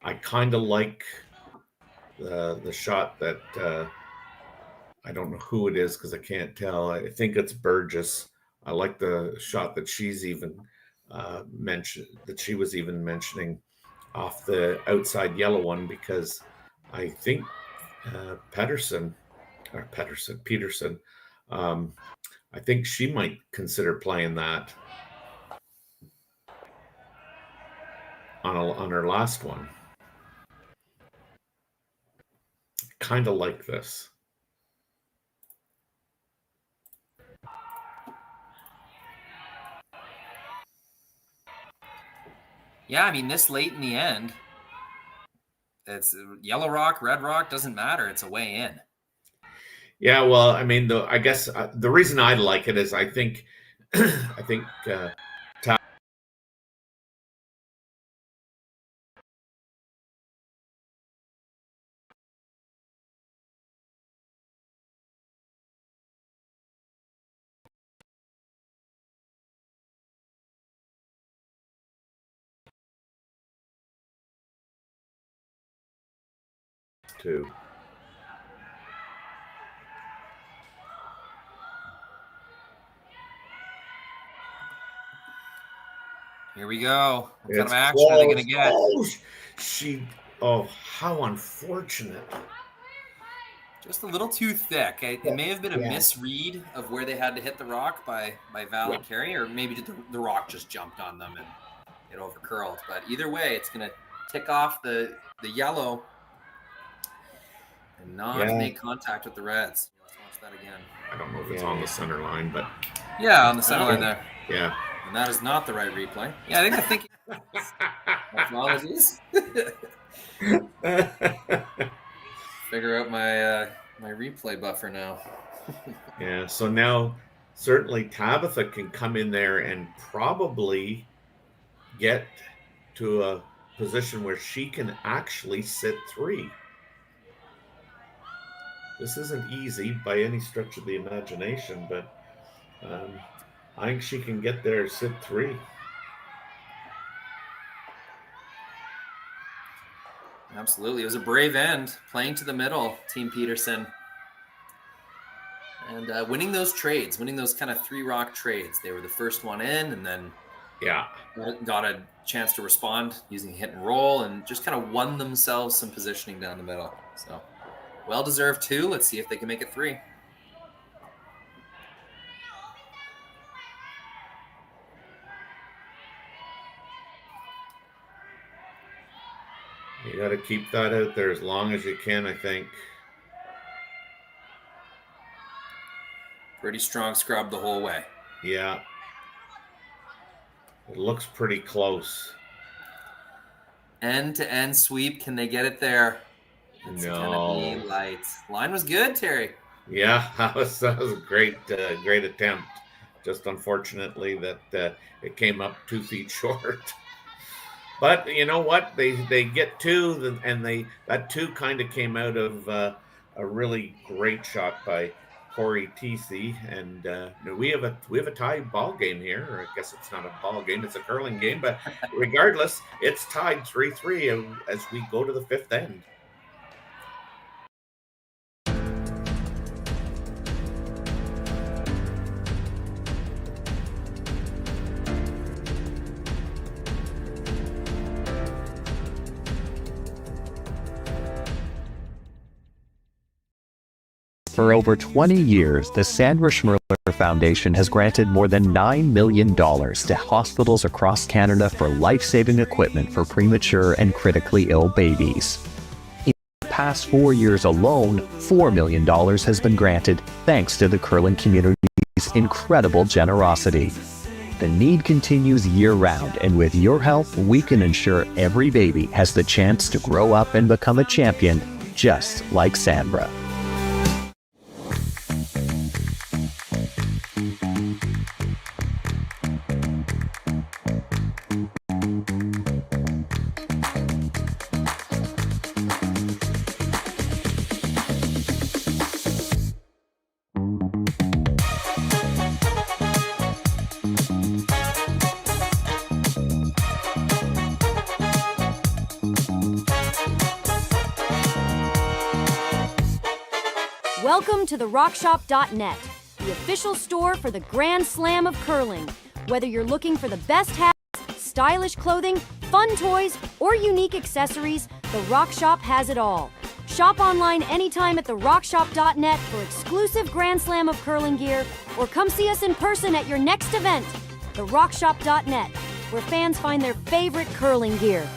I kind of like the shot that I don't know who it is because I can't tell. I think it's Burgess. I like the shot that she's even mentioned, that she was even mentioning off the outside yellow one, because I think Peterson, I think she might consider playing that on her last one. Kind of like this. Yeah, I mean, this late in the end, it's yellow rock, red rock, doesn't matter. It's a way in. Yeah, well, I mean, I guess the reason I like it is I think too. Here we go. What kind It's of action are they going to get? How unfortunate. Just a little too thick. It may have been a misread of where they had to hit the rock by Val and Kerri, or maybe the rock just jumped on them and it overcurled. But either way, it's going to tick off the yellow and not make contact with the reds. Let's watch that again. I don't know if it's on the center line, but yeah, on the center line there. Yeah. And that is not the right replay. Yeah, I think apologies. figure out my my replay buffer now. Yeah, so now certainly Tabitha can come in there and probably get to a position where she can actually sit 3. This isn't easy by any stretch of the imagination, but I think she can get there, sit 3. Absolutely. It was a brave end, playing to the middle, Team Peterson. And winning those trades, winning those kind of 3 rock trades. They were the first one in, and then got a chance to respond using hit and roll, and just kind of won themselves some positioning down the middle. So well-deserved 2. Let's see if they can make it 3. You got to keep that out there as long as you can, I think. Pretty strong scrub the whole way. Yeah. It looks pretty close. End-to-end sweep. Can they get it there? It's gonna be light. Line was good, Terry. Yeah, that was a great attempt. Just unfortunately that it came up 2 feet short. But you know what? They get 2, and that 2 kind of came out of a really great shot by Corey TC, and we have a tied ball game here. Or I guess it's not a ball game; it's a curling game. But regardless, it's tied 3-3 as we go to the 5th end. For over 20 years, the Sandra Schmirler Foundation has granted more than $9 million to hospitals across Canada for life-saving equipment for premature and critically ill babies. In the past 4 years alone, $4 million has been granted thanks to the curling community's incredible generosity. The need continues year-round, and with your help, we can ensure every baby has the chance to grow up and become a champion, just like Sandra. Welcome to the RockShop.net, the official store for the Grand Slam of curling. Whether you're looking for the best hats, stylish clothing, fun toys, or unique accessories, the Rock Shop has it all. Shop online anytime at the RockShop.net for exclusive Grand Slam of curling gear, or come see us in person at your next event. The RockShop.net, where fans find their favorite curling gear.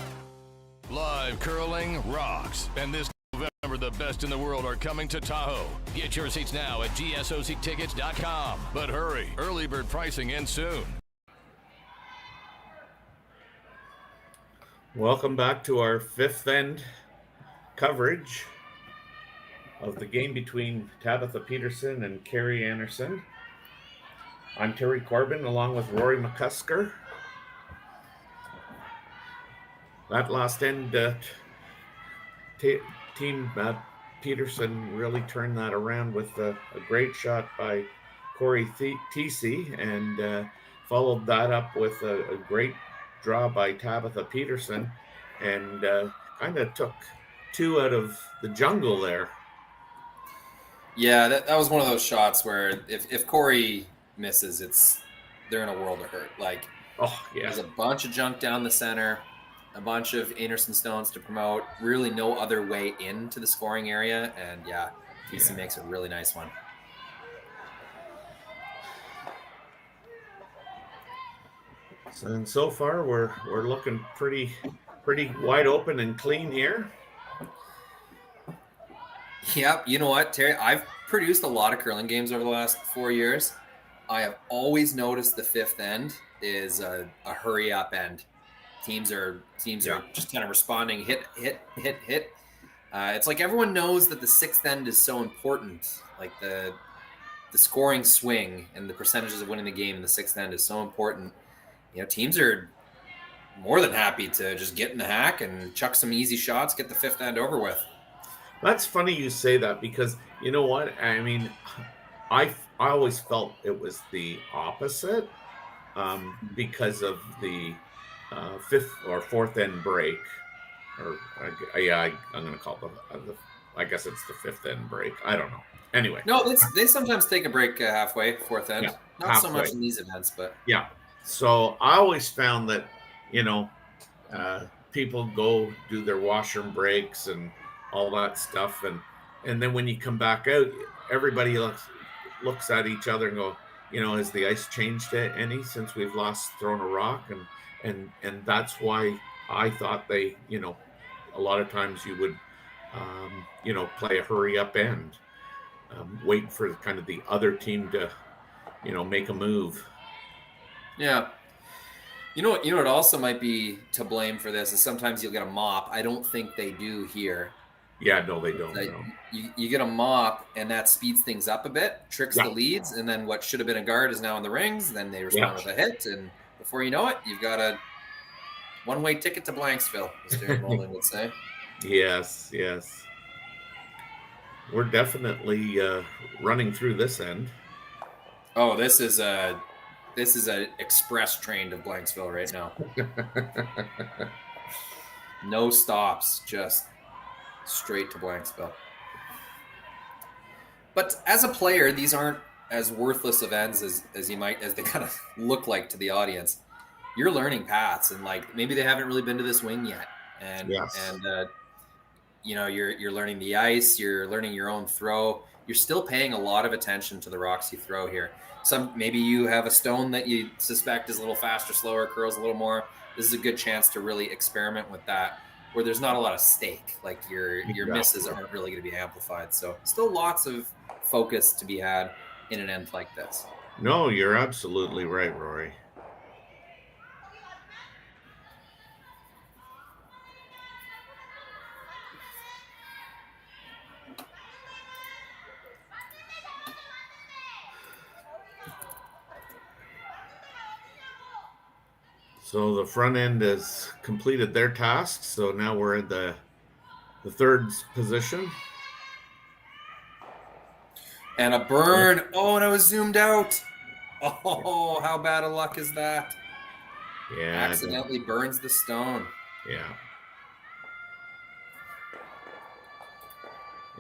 Live curling rocks, and this November, the best in the world are coming to Tahoe. Get your seats now at gsoctickets.com. But hurry, early bird pricing ends soon. Welcome back to our 5th end coverage of the game between Tabitha Peterson and Kerri Einarson. I'm Terry Corbin along with Rory McCusker. That last end, Team Peterson really turned that around with a great shot by Corey TC, and followed that up with a great draw by Tabitha Peterson, and kind of took 2 out of the jungle there. Yeah, that was one of those shots where if Corey misses, they're in a world of hurt. Like, there's a bunch of junk down the center, a bunch of Einarson stones to promote, really no other way into the scoring area, and TC makes a really nice one. And so far we're looking pretty wide open and clean here. Yep, you know what, Terry? I've produced a lot of curling games over the last 4 years. I have always noticed the 5th end is a hurry up end. Teams are just kind of responding, hit. It's like everyone knows that the sixth end is so important. Like the scoring swing and the percentages of winning the game in the sixth end is so important. You know, teams are more than happy to just get in the hack and chuck some easy shots, get the fifth end over with. That's funny you say that, because you know what? I mean, I always felt it was the opposite, because of the fifth or fourth end break. Or I'm going to call it I guess it's the fifth end break. I don't know. Anyway. No, they sometimes take a break halfway, fourth end. Yeah, Not halfway. so much in these events, but. Yeah. So I always found that, you know, people go do their washroom breaks and all that stuff. And then when you come back out, everybody looks at each other and go, you know, has the ice changed any since we've last thrown a rock? And that's why I thought they, you know, a lot of times you would, you know, play a hurry up end, wait for kind of the other team to, you know, make a move. Yeah. You know what also might be to blame for this is sometimes you'll get a mop. I don't think they do here. Yeah, no, they don't. Like, no. You get a mop, and that speeds things up a bit, tricks the leads, and then what should have been a guard is now in the rings. Then they respond with a hit, and before you know it, you've got a one-way ticket to Blanksville, as Darren Mullen would say. Yes. We're definitely running through this end. Oh, this is a express train to Blanksville right now. No stops, just straight to Blanksville. But as a player, these aren't as worthless of ends as they kind of look like to the audience. You're learning paths, and like maybe they haven't really been to this wing yet, and you know, you're learning the ice, you're learning your own throw. You're still paying a lot of attention to the rocks you throw here. Maybe you have a stone that you suspect is a little faster, slower, curls a little more. This is a good chance to really experiment with that, where there's not a lot of stake. Like your misses aren't really going to be amplified. So still lots of focus to be had in an end like this. No, you're absolutely right, Rory. So the front end has completed their task. So now we're in the third position. And a burn. Oh, and I was zoomed out. Oh, how bad of luck is that? Yeah. Accidentally burns the stone. Yeah.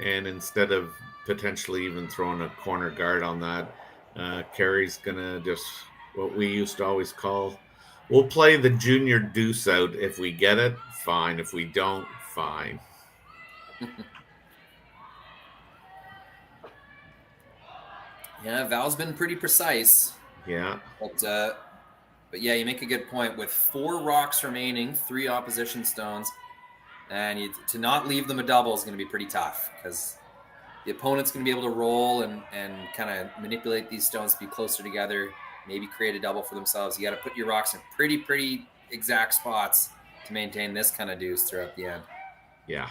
And instead of potentially even throwing a corner guard on that, Kerri's going to just, what we used to always call, we'll play the junior deuce out. If we get it, fine. If we don't, fine. Yeah, Val's been pretty precise. Yeah. But yeah, you make a good point. With 4 rocks remaining, 3 opposition stones, and to not leave them a double is going to be pretty tough, because the opponent's going to be able to roll and kind of manipulate these stones to be closer together, maybe create a double for themselves. You got to put your rocks in pretty exact spots to maintain this kind of deuce throughout the end. Yeah.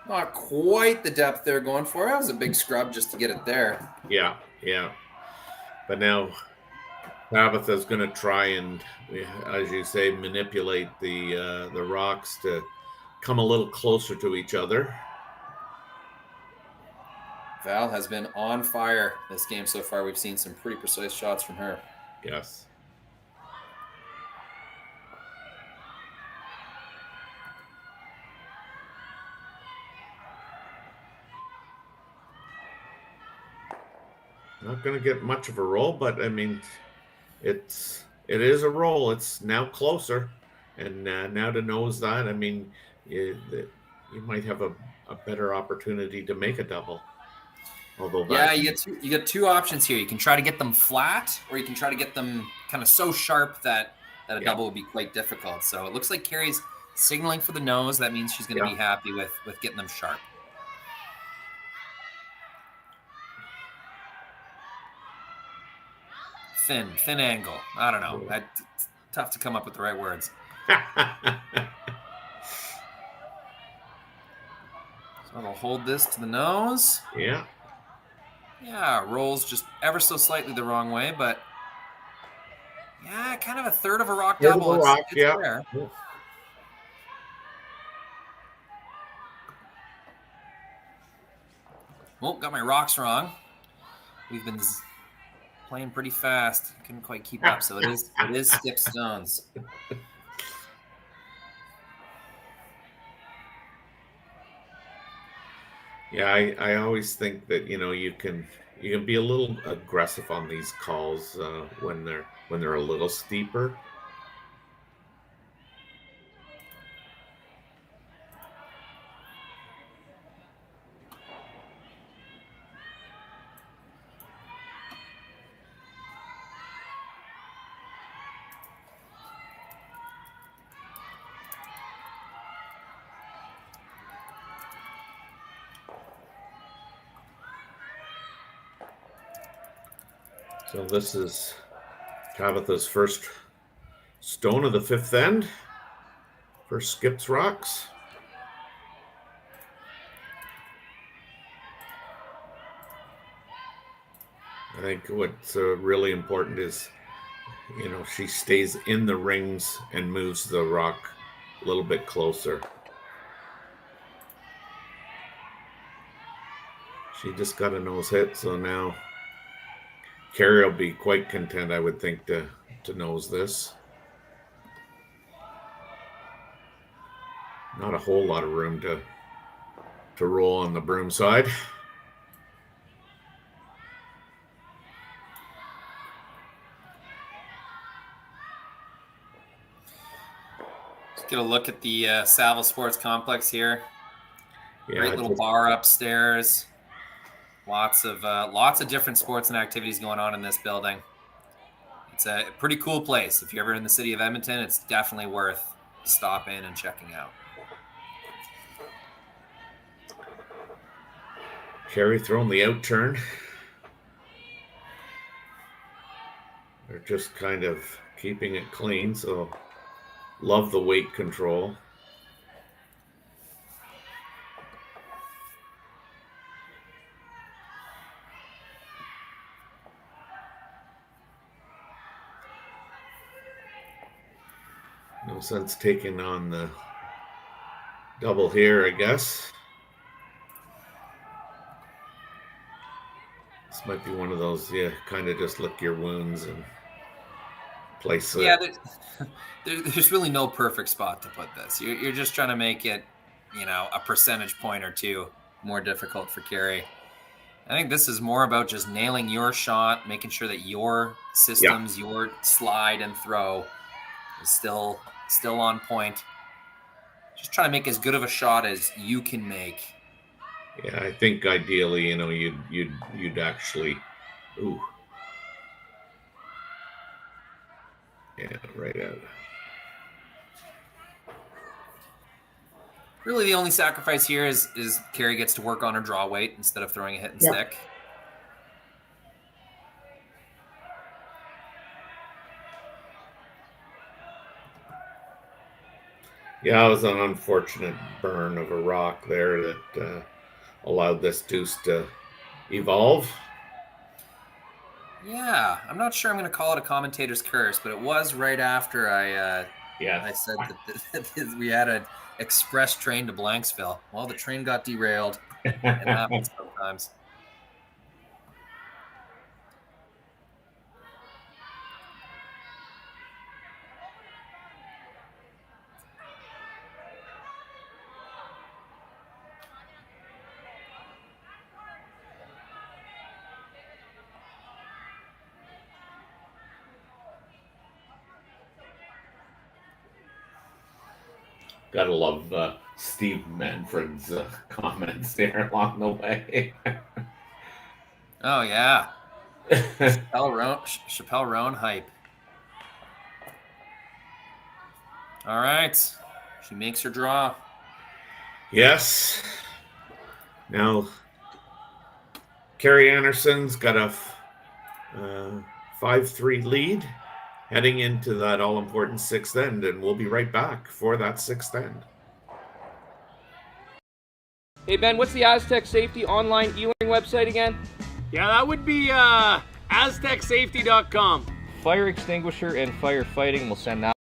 Not quite the depth they're going for. That was a big scrub just to get it there. Yeah. But now Tabitha's going to try and, as you say, manipulate the rocks to come a little closer to each other. Val has been on fire this game so far. We've seen some pretty precise shots from her. Yes. Not going to get much of a roll, but I mean, it is a roll. It's now closer, and now to nose that, I mean, you might have a better opportunity to make a double. Although you get two options here. You can try to get them flat, or you can try to get them kind of so sharp that a double would be quite difficult. So it looks like Kerri's signaling for the nose. That means she's going to be happy with getting them sharp. thin angle. I don't know. It's tough to come up with the right words. So I'll hold this to the nose. Yeah. Yeah, rolls just ever so slightly the wrong way, but yeah, kind of a third of a rock double. It's there. Yeah. Oh, got my rocks wrong. We've been playing pretty fast. Couldn't quite keep up, so it is skip stones. Yeah, I always think that you can be a little aggressive on these calls when they're a little steeper. So this is Tabitha's first stone of the fifth end. First skips rocks. I think what's really important is, she stays in the rings and moves the rock a little bit closer. She just got a nose hit, so now Kerri will be quite content, I would think, to nose this. Not a whole lot of room to roll on the broom side. Let's get a look at the Saville Sports Complex here. Yeah, great little bar upstairs. Lots of different sports and activities going on in this building. It's a pretty cool place. If you're ever in the city of Edmonton, it's definitely worth stopping and checking out. Kerri throwing the out turn. They're just kind of keeping it clean, so love the weight control. No sense taking on the double here, I guess. This might be one of those, kind of just lick your wounds and place it. Yeah, there's really no perfect spot to put this. You're just trying to make it, a percentage point or two more difficult for Kerri. I think this is more about just nailing your shot, making sure that your systems, your slide and throw is still on point. Just trying to make as good of a shot as you can make. Yeah, I think ideally, you'd actually, yeah, right out. Really, the only sacrifice here is Kerri gets to work on her draw weight instead of throwing a hit and stick. Yeah, it was an unfortunate burn of a rock there that allowed this deuce to evolve. Yeah, I'm not sure I'm going to call it a commentator's curse, but it was right after I said that we had an express train to Blanksville. Well, the train got derailed. It happens sometimes. Gotta love Steve Manfred's comments there along the way. Oh, yeah. Chappelle Roan hype. All right. She makes her draw. Yes. Now, Kerri Einarson's got a 5-3 lead heading into that all-important sixth end, and we'll be right back for that sixth end. Hey Ben, what's the Aztec Safety online e-learning website again? Yeah, that would be aztecsafety.com. Fire extinguisher and firefighting, we'll send that.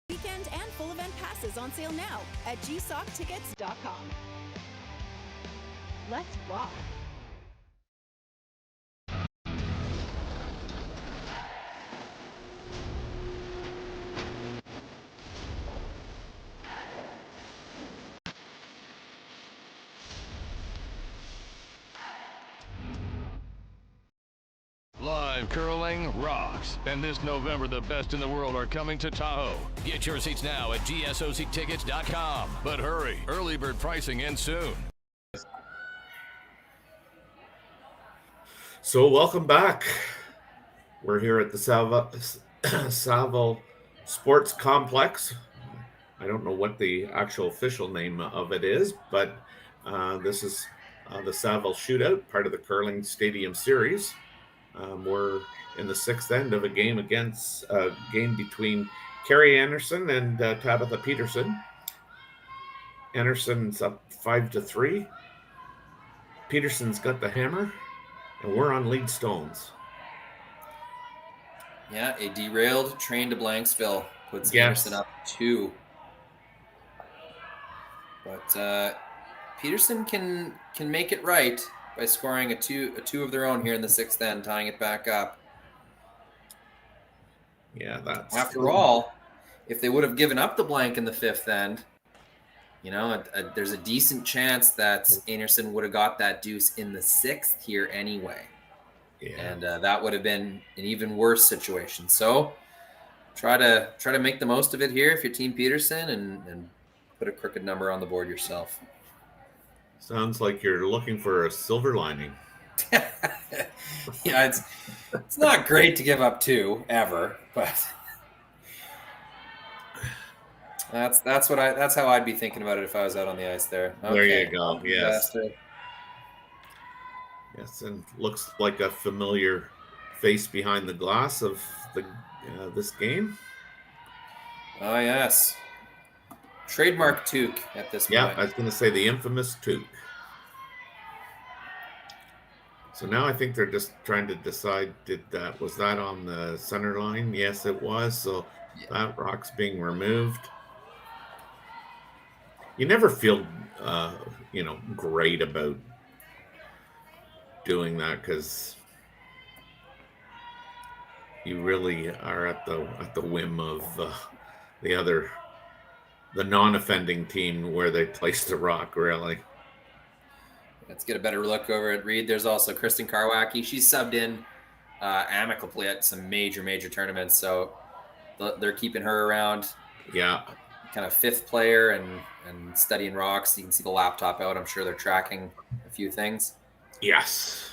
Weekend and full event passes on sale now at gsocktickets.com. Let's rock. Live curling rocks. And this November, the best in the world are coming to Tahoe. Get your seats now at gsocktickets.com. But hurry, early bird pricing ends soon. So welcome back. We're here at the Saville Sports Complex. I don't know what the actual official name of it is, but this is the Saville Shootout, part of the Curling Stadium Series. We're in the sixth end of a game between Kerri Einarson and Tabitha Peterson. Einarsson's up 5-3. Peterson's got the hammer, and we're on lead stones. Yeah, a derailed train to Blanksville puts Einarson up 2. But Peterson can make it right by scoring a two of their own here in the sixth end, tying it back up. Yeah, that's... After all, if they would have given up the blank in the fifth end, you know, there's a decent chance that Einarson would have got that deuce in the sixth here anyway. Yeah. And that would have been an even worse situation. So try to make the most of it here if you're Team Peterson and put a crooked number on the board yourself. Sounds like you're looking for a silver lining. Yeah, it's not great to give up 2 ever, but that's how I'd be thinking about it if I was out on the ice there. Okay. There you go. Yes. Yes, and looks like a familiar face behind the glass of this game. Oh yes. Trademark toque at this point. Yeah, I was going to say the infamous toque. So now I think they're just trying to decide, was that on the center line? Yes, it was. So that rock's being removed. You never feel, great about doing that because you really are at the whim of the non-offending team where they place the rock, really. Let's get a better look over at Reed. There's also Kristen Karwacki. She's subbed in amicably at some major tournaments, so they're keeping her around. Yeah. Kind of fifth player and studying rocks. You can see the laptop out. I'm sure they're tracking a few things. Yes.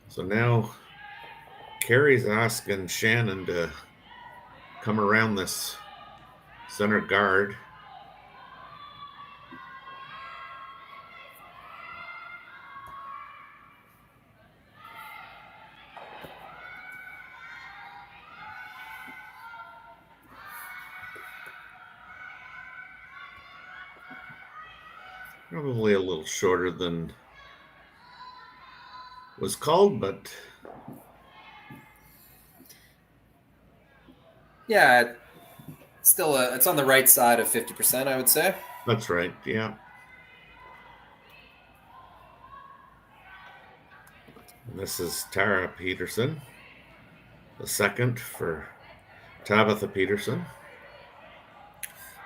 So now Kerri's asking Shannon to come around this center guard. Probably a little shorter than was called, but yeah, still it's on the right side of 50%, I would say. That's right. Yeah. And this is Tara Peterson, the second for Tabitha Peterson.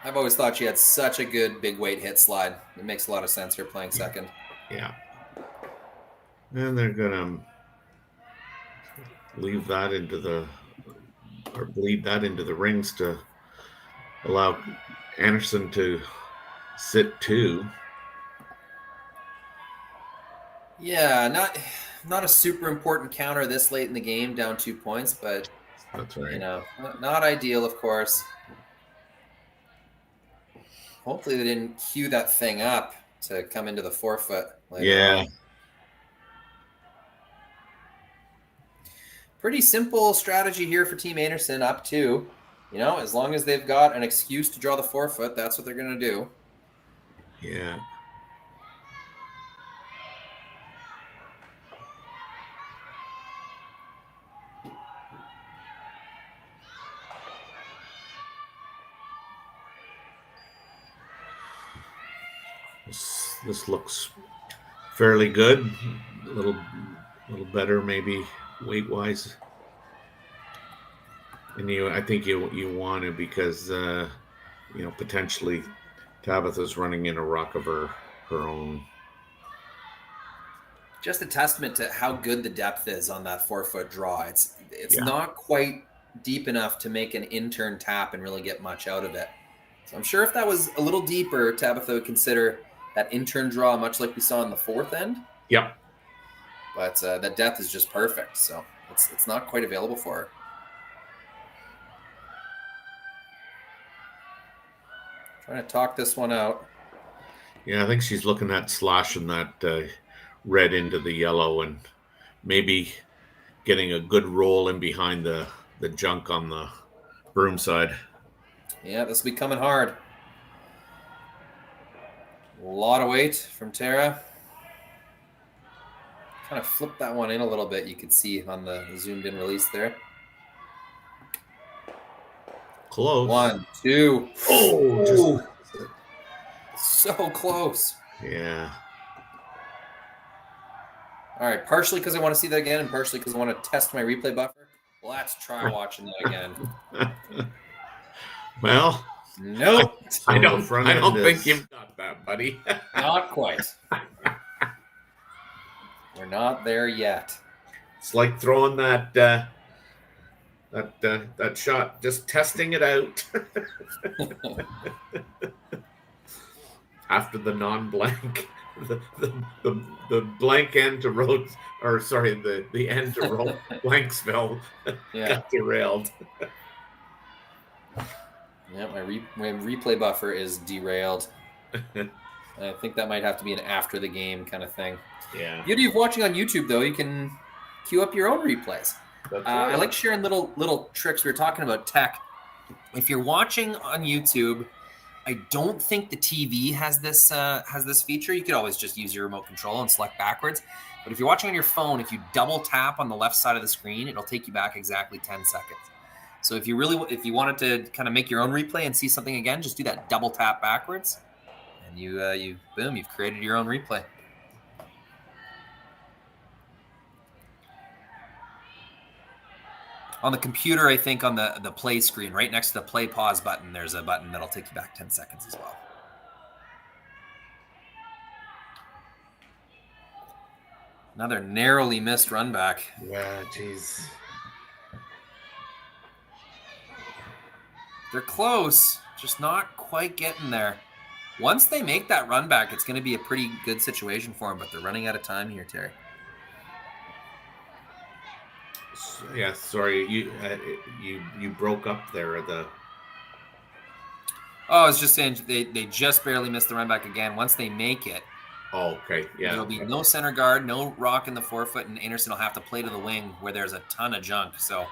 I've always thought she had such a good big weight hit slide. It makes a lot of sense her playing second. Yeah. And they're going to bleed that into the rings to allow Anderson to sit 2. Yeah, not a super important counter this late in the game, down 2 points, but that's right. Not ideal, of course. Hopefully they didn't cue that thing up to come into the forefoot later on. Pretty simple strategy here for Team Einarson, up 2. As long as they've got an excuse to draw the forefoot, that's what they're going to do. Yeah. This looks fairly good. A little better, maybe weight-wise. And I think you want to, because potentially Tabitha's running in a rock of her own. Just a testament to how good the depth is on that forefoot draw. It's Yeah. not quite deep enough to make an in-turn tap and really get much out of it. So I'm sure if that was a little deeper, Tabitha would consider that in-turn draw much like we saw in the fourth end. Yep. But that depth is just perfect, so it's not quite available for her. Trying to talk this one out. Yeah, I think she's looking at slashing that red into the yellow and maybe getting a good roll in behind the junk on the broom side. Yeah, this will be coming hard. A lot of weight from Tara. Kind of flipped that one in a little bit. You could see on the zoomed in release there. Close. 1, 2. Oh, So close. Yeah. All right, partially because I want to see that again and partially because I want to test my replay buffer. Let's try watching that again. Well, nope. I don't think you've got that, buddy. Not quite. We're not there yet. It's like throwing that shot, just testing it out. After the non-blank, the blank end to Rhodes, or sorry, the end to Blanksville got derailed. Yeah, my replay buffer is derailed. I think that might have to be an after the game kind of thing. Yeah. Beauty of watching on YouTube, though, you can queue up your own replays. That's right. I like sharing little tricks. We were talking about tech. If you're watching on YouTube, I don't think the TV has this feature. You could always just use your remote control and select backwards. But if you're watching on your phone, if you double tap on the left side of the screen, it'll take you back exactly 10 seconds. So if you wanted to kind of make your own replay and see something again, just do that double tap backwards, and you've created your own replay. On the computer, I think on the play screen, right next to the play pause button, there's a button that'll take you back 10 seconds as well. Another narrowly missed run back. Yeah, jeez. They're close, just not quite getting there. Once they make that run back, it's going to be a pretty good situation for them, but they're running out of time here, Terry. Yeah, sorry, you broke up there. I was just saying they just barely missed the run back again. Once they make it, okay, yeah, there'll be no center guard, no rock in the forefoot, and Einarson will have to play to the wing where there's a ton of junk. So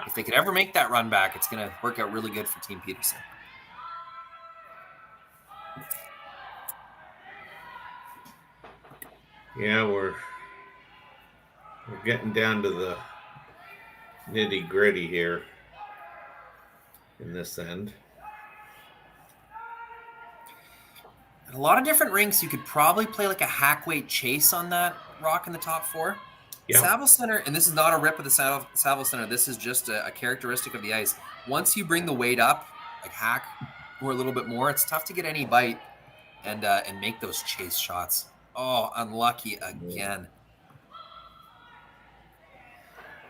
if they could ever make that run back, it's going to work out really good for Team Peterson. Yeah, we're getting down to the nitty gritty here in this end. A lot of different rinks, you could probably play like a hack weight chase on that rock in the top 4. Yeah. Saville Center, and this is not a rip of the Saville Center. This is just a characteristic of the ice. Once you bring the weight up, like hack or a little bit more, it's tough to get any bite and make those chase shots. Oh, unlucky again.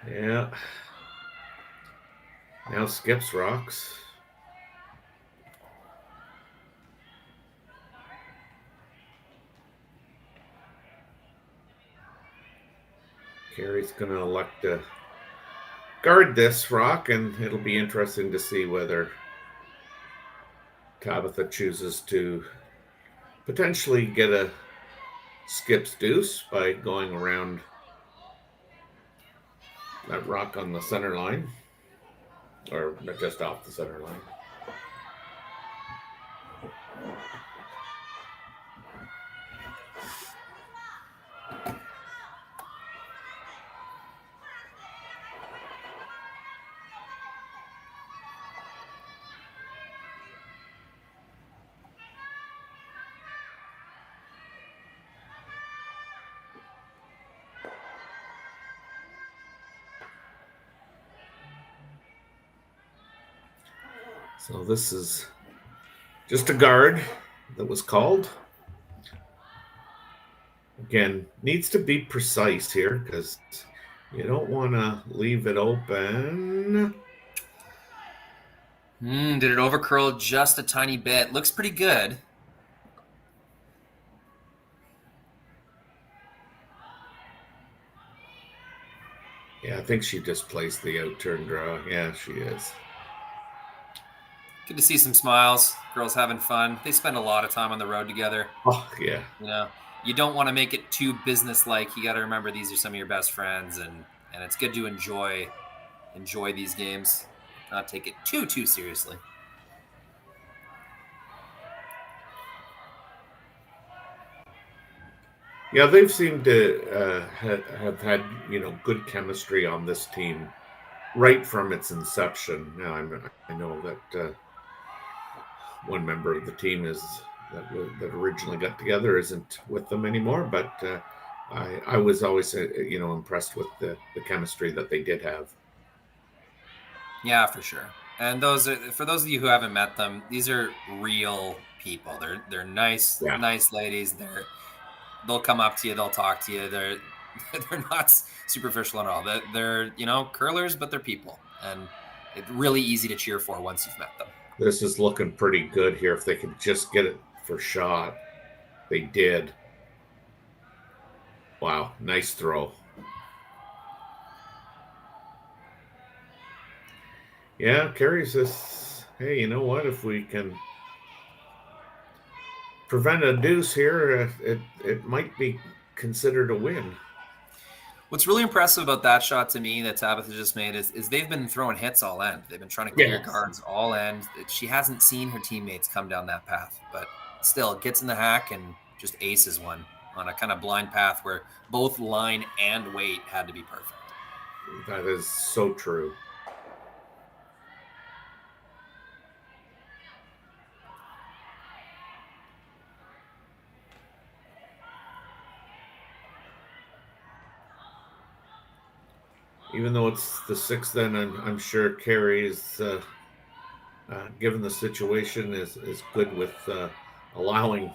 Yeah. Now skips rocks. Kerri's going to elect to guard this rock, and it'll be interesting to see whether Tabitha chooses to potentially get a skips deuce by going around that rock on the center line, or just off the center line. So this is just a guard that was called. Again, needs to be precise here because you don't want to leave it open. Did it overcurl just a tiny bit? Looks pretty good. Yeah, I think she displaced the out-turn draw. Yeah, she is. Good to see some smiles. Girls having fun. They spend a lot of time on the road together. Oh, yeah. You know, you don't want to make it too business-like. You got to remember these are some of your best friends, and it's good to enjoy these games. Not take it too seriously. Yeah, they've seemed to have had, good chemistry on this team right from its inception. Now, I know that one member of the team that originally got together isn't with them anymore, but I was always, impressed with the chemistry that they did have. Yeah, for sure. And for those of you who haven't met them, these are real people. They're nice, nice ladies. They'll come up to you, they'll talk to you. They're not superficial at all. They're curlers, but they're people, and it's really easy to cheer for once you've met them. This is looking pretty good here. If they could just get it for shot, they did. Wow, nice throw. Yeah, Kerri says, hey, you know what? If we can prevent a deuce here, it might be considered a win. What's really impressive about that shot to me that Tabitha just made is they've been throwing hits all end. They've been trying to clear guards all end. She hasn't seen her teammates come down that path, but still gets in the hack and just aces one on a kind of blind path where both line and weight had to be perfect. That is so true. Even though it's the sixth, then I'm sure Kerri is, given the situation, is good with allowing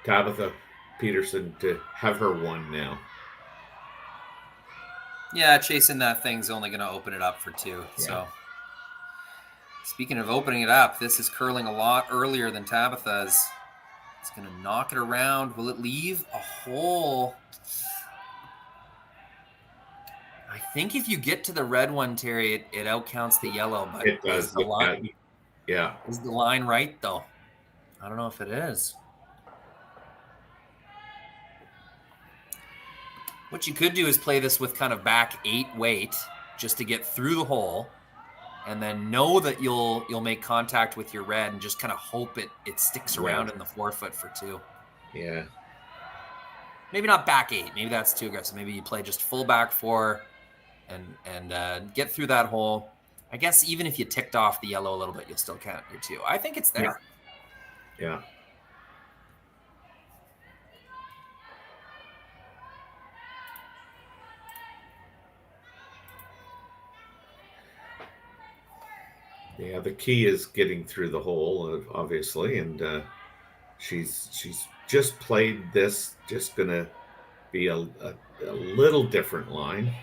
Tabitha Peterson to have her one now. Yeah, chasing that thing's only going to open it up for two. Yeah. So, speaking of opening it up, this is curling a lot earlier than Tabitha's. It's going to knock it around. Will it leave a hole? I think if you get to the red one, Terry, it outcounts the yellow. But it does. Is the line, yeah. Is the line right, though? I don't know if it is. What you could do is play this with kind of back 8 weight just to get through the hole, and then know that you'll make contact with your red and just kind of hope it sticks around in the forefoot for 2. Yeah. Maybe not back 8. Maybe that's too aggressive. Maybe you play just full back 4 and get through that hole. I guess even if you ticked off the yellow a little bit, you'll still count your 2. I think it's there. Yeah. Yeah, the key is getting through the hole, obviously, and she's just played this. Just gonna be a little different line.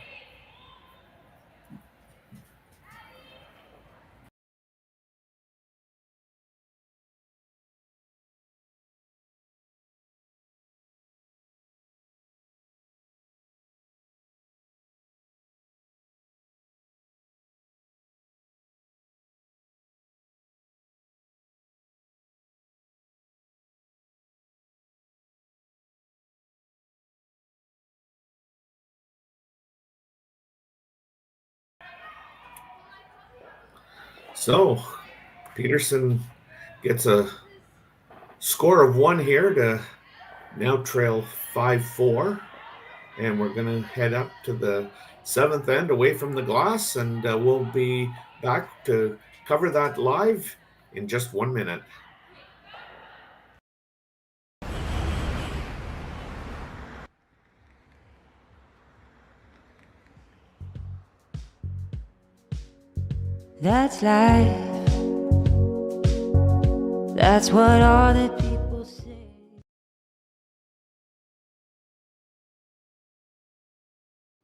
So Peterson gets a score of 1 here to now trail 5-4. And we're going to head up to the 7th end away from the glass, and we'll be back to cover that live in just 1 minute. That's life. That's what all the people say.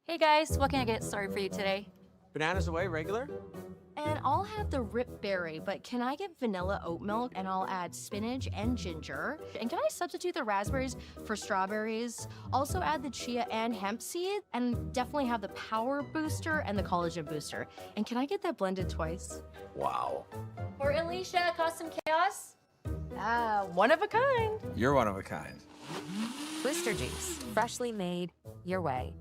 Hey guys, what can I get started for you today? Bananas away, regular? And I'll have the rip berry, but can I get vanilla oat milk and I'll add spinach and ginger? And can I substitute the raspberries for strawberries? Also add the chia and hemp seed, and definitely have the power booster and the collagen booster. And can I get that blended twice? Wow. For Alicia, custom chaos? One of a kind. You're one of a kind. Booster juice, freshly made your way.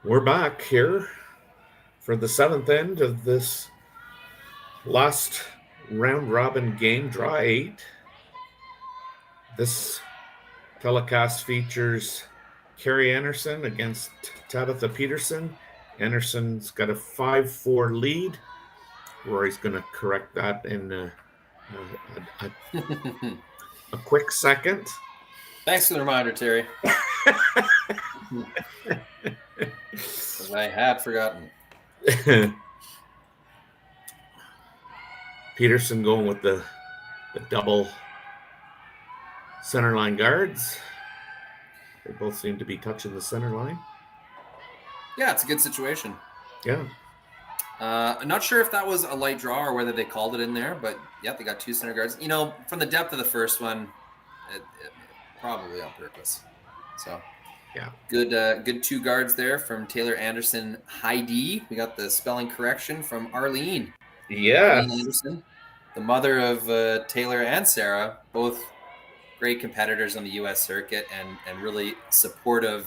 We're back here for the 7th end of this last round robin game, draw 8. This telecast features Kerri Einarson against Tabitha Peterson. Anderson's got a 5-4 lead. Rory's going to correct that in a quick second. Thanks for the reminder, Terry. I had forgotten. Peterson going with the double center line guards. They both seem to be touching the center line. Yeah, it's a good situation. Yeah. I'm not sure if that was a light draw or whether they called it in there, but yeah, they got 2 center guards. You know, from the depth of the first one, it probably on purpose. So, yeah, good 2 guards there from Taylor Anderson Heidi. We got the spelling correction from Arlene. Yeah, Arlene Anderson, the mother of Taylor and Sarah, both great competitors on the U.S. circuit and really supportive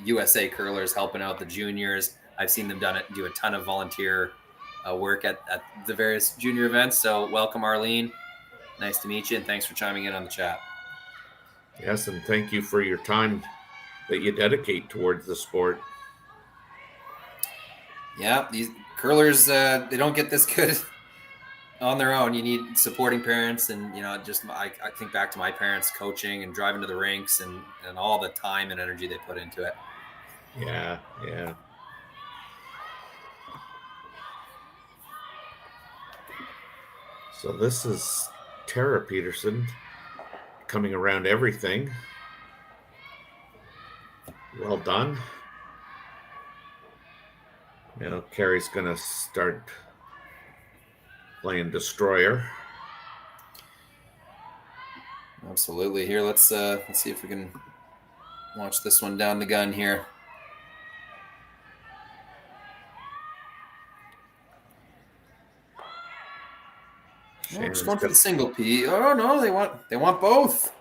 USA curlers, helping out the juniors. I've seen them do a ton of volunteer work at the various junior events. So welcome, Arlene. Nice to meet you, and thanks for chiming in on the chat. Yes, and thank you for your time that you dedicate towards the sport. Yeah, these curlers, they don't get this good on their own. You need supporting parents, and just I think back to my parents coaching and driving to the rinks and all the time and energy they put into it. Yeah. So this is Tara Peterson coming around everything. Well done. You know, Kerri's going to start playing Destroyer. Absolutely. Here, let's see if we can watch this one down the gun here. Oh, just going for the single P. Oh no, they want both.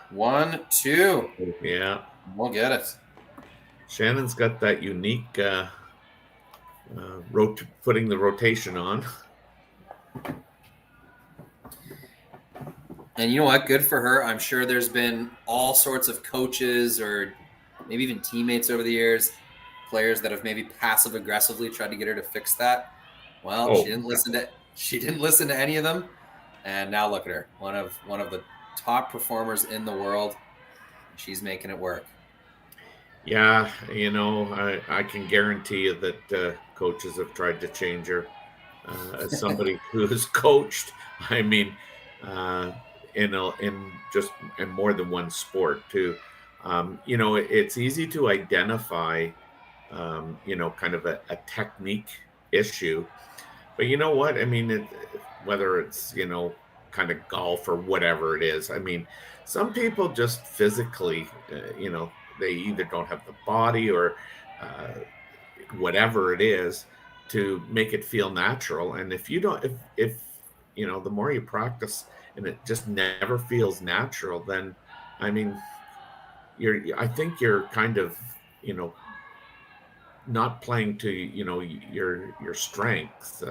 1, 2. Yeah, we'll get it. Shannon's got that unique putting the rotation on. And you know what? Good for her. I'm sure there's been all sorts of coaches or maybe even teammates over the years, players that have maybe passive aggressively tried to get her to fix that. Well, she didn't listen to any of them. And now look at her, one of the top performers in the world. She's making it work. Yeah, you know, I can guarantee you that coaches have tried to change her. As somebody who has coached, I mean, in more than one sport too. You know, it's easy to identify, you know, kind of a technique issue, but you know what? I mean, whether it's, you know, kind of golf or whatever it is. I mean, some people just physically, you know, they either don't have the body or whatever it is to make it feel natural. And if you don't, if you know, the more you practice and it just never feels natural, then I mean, I think you're kind of, you know, not playing to, you know, your strengths.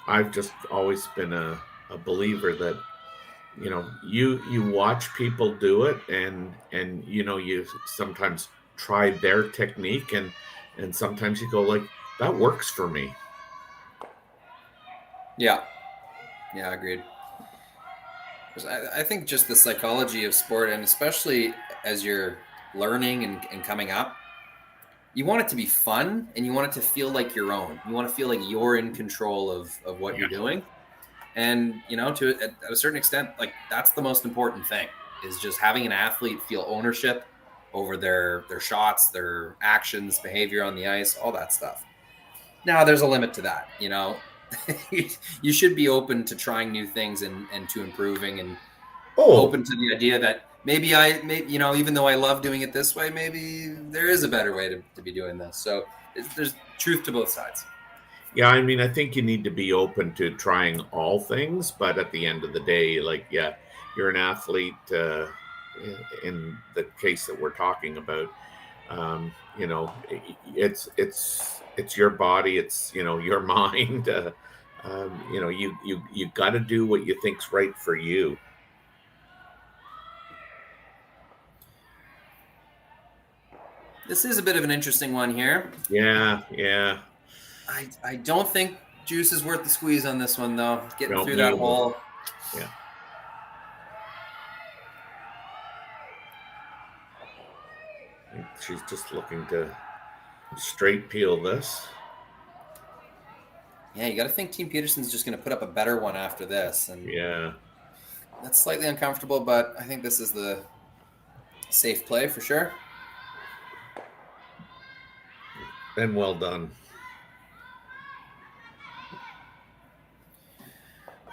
I've just always been a believer that, you know, you watch people do it and you know, you sometimes try their technique and sometimes you go like, that works for me. Yeah, agreed. I think just the psychology of sport, and especially as you're learning and coming up, you want it to be fun and you want it to feel like your own. You want to feel like you're in control of what you're doing. And, you know, at a certain extent, like that's the most important thing, is just having an athlete feel ownership over their shots, their actions, behavior on the ice, all that stuff. Now, there's a limit to that, you know. You should be open to trying new things and to improving and open to the idea that maybe you know, even though I love doing it this way, maybe there is a better way to be doing this. So there's truth to both sides. Yeah, I mean, I think you need to be open to trying all things, but at the end of the day, like, yeah, you're an athlete. In the case that we're talking about, you know, it's your body, it's, you know, your mind. You know, you got to do what you think's right for you. This is a bit of an interesting one here. Yeah. I don't think juice is worth the squeeze on this one, though. Getting through that hole. Yeah. I think she's just looking to straight peel this. Yeah, you got to think Team Peterson's just going to put up a better one after this. And yeah, that's slightly uncomfortable, but I think this is the safe play for sure. And well done.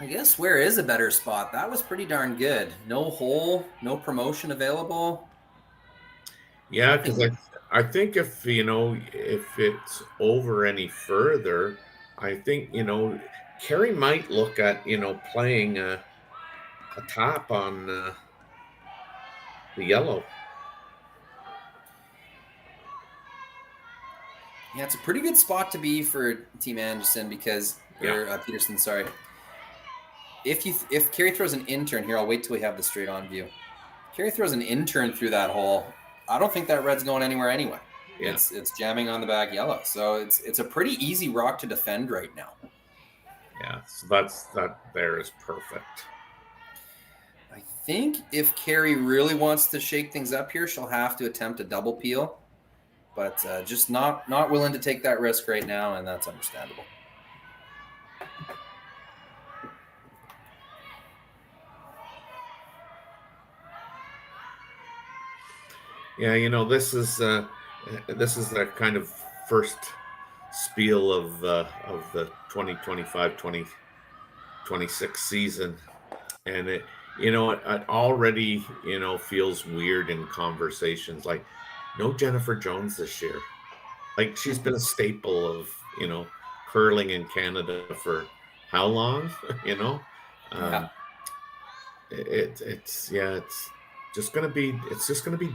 I guess where is a better spot? That was pretty darn good. No hole, no promotion available. Yeah, because I think if, you know, if it's over any further, I think, you know, Kerri might look at, you know, playing a top on the yellow. Yeah, it's a pretty good spot to be for Team Anderson because Peterson, sorry. If Kerri throws an intern here, I'll wait till we have the straight on view. Kerri throws an intern through that hole. I don't think that red's going anywhere anyway. Yeah. It's jamming on the back yellow. So it's a pretty easy rock to defend right now. Yeah, so that there is perfect. I think if Kerri really wants to shake things up here, she'll have to attempt a double peel. But just not willing to take that risk right now, and that's understandable. Yeah, you know, this is the kind of first spiel of the 2025-2026 season, and it already feels weird in conversations like no Jennifer Jones this year. Like she's been a staple of curling in Canada for how long? It's just gonna be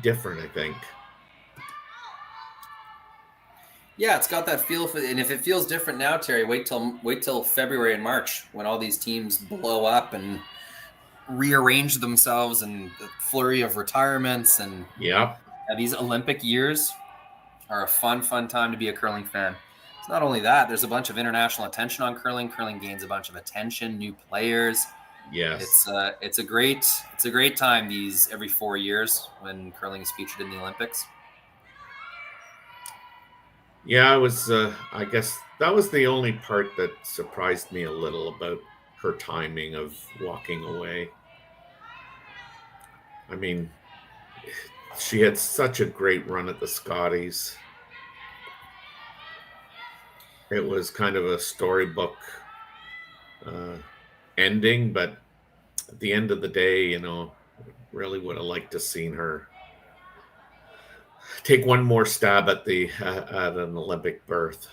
different, I think. Yeah, it's got that feel for, and if it feels different now, Terry, wait till February and March when all these teams blow up and rearrange themselves, and the flurry of retirements, and these Olympic years are a fun time to be a curling fan. It's not only that; there's a bunch of international attention on curling. Curling gains a bunch of attention, new players. Yes, it's a great time these every 4 years when curling is featured in the Olympics. Yeah, I guess that was the only part that surprised me a little about her timing of walking away. I mean, she had such a great run at the Scotties. It was kind of a storybook ending, but at the end of the day, really would have liked to seen her take one more stab at an Olympic berth.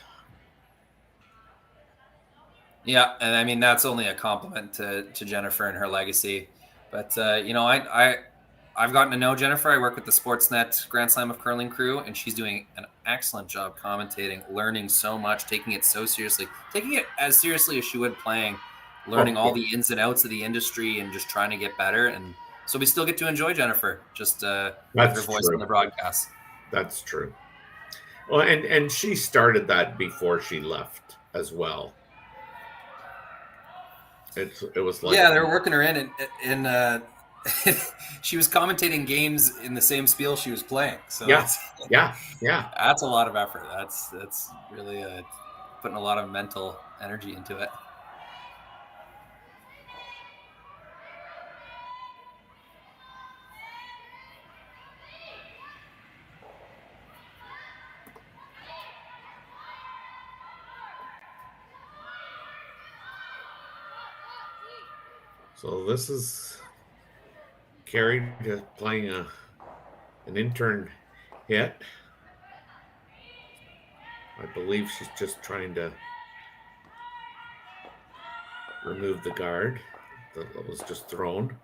Yeah, and I mean that's only a compliment to Jennifer and her legacy. But I've gotten to know Jennifer. I work with the Sportsnet Grand Slam of Curling crew, and she's doing an excellent job commentating, learning so much, taking it so seriously, taking it as seriously as she would playing, learning all the ins and outs of the industry, and just trying to get better. And so we still get to enjoy Jennifer, just with her voice on the broadcast. That's true. Well, and she started that before she left as well. It was like, yeah, they were working her in she was commentating games in the same spiel she was playing. So yeah. That's a lot of effort. That's really putting a lot of mental energy into it. So this is Kerri playing an intern hit. I believe she's just trying to remove the guard that was just thrown.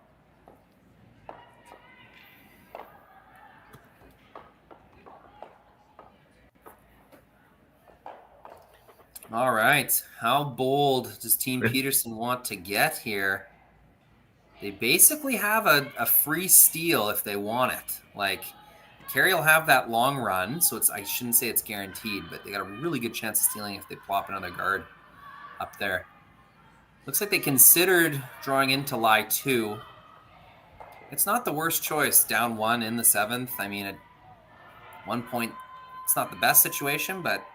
All right. How bold does Team Peterson want to get here? They basically have a free steal if they want it. Like, Kerri will have that long run, so I shouldn't say it's guaranteed, but they got a really good chance of stealing if they plop another guard up there. Looks like they considered drawing into lie 2. It's not the worst choice, down 1 in the 7th. I mean, at one point, it's not the best situation, but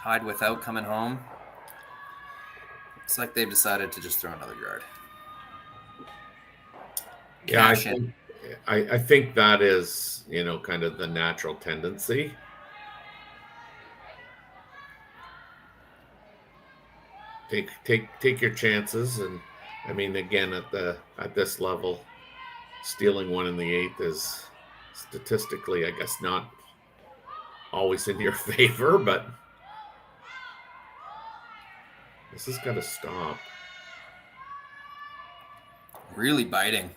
tied without coming home. Looks like they've decided to just throw another guard. Yeah, I think that is, kind of the natural tendency. Take your chances, and I mean, again, at this level, stealing 1 in the 8th is statistically, I guess, not always in your favor, but this has got to stop. Really biting.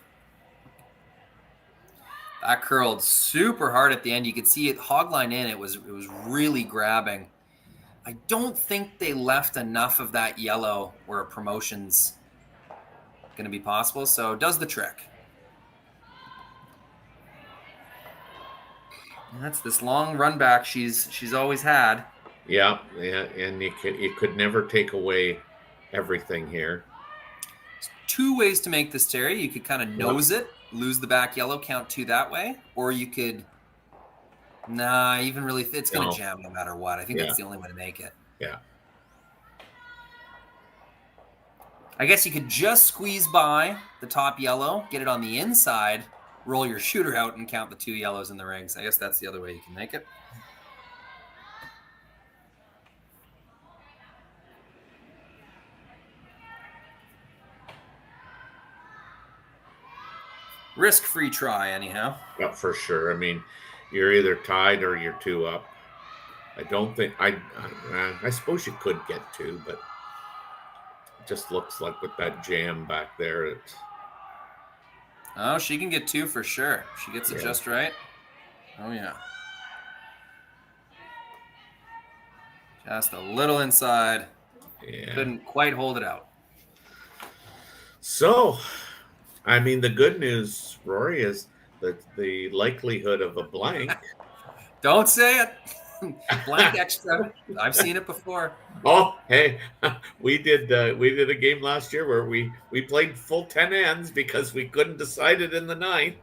That curled super hard at the end. You could see it hogline in. It was really grabbing. I don't think they left enough of that yellow where a promotion's going to be possible. So it does the trick. And that's this long run back she's always had. Yeah, and you could never take away everything here. There's 2 ways to make this, Terry. You could kind of nose it, lose the back yellow, count 2 that way, or you could it's going to jam no matter what. I think that's the only way to make it. Yeah. I guess you could just squeeze by the top yellow, get it on the inside, roll your shooter out, and count the 2 yellows in the rings. I guess that's the other way you can make it. risk-free try, anyhow. Yeah, for sure. I mean, you're either tied or you're 2 up. I don't think I suppose you could get 2, but it just looks like with that jam back there, it's. Oh, she can get 2 for sure. She gets it just right. Oh, yeah. Just a little inside. Yeah. Couldn't quite hold it out. So, I mean, the good news, Rory, is that the likelihood of a blank. Don't say it. Blank extra. I've seen it before. Oh, hey, we did a game last year where we played full 10 ends because we couldn't decide it in the ninth.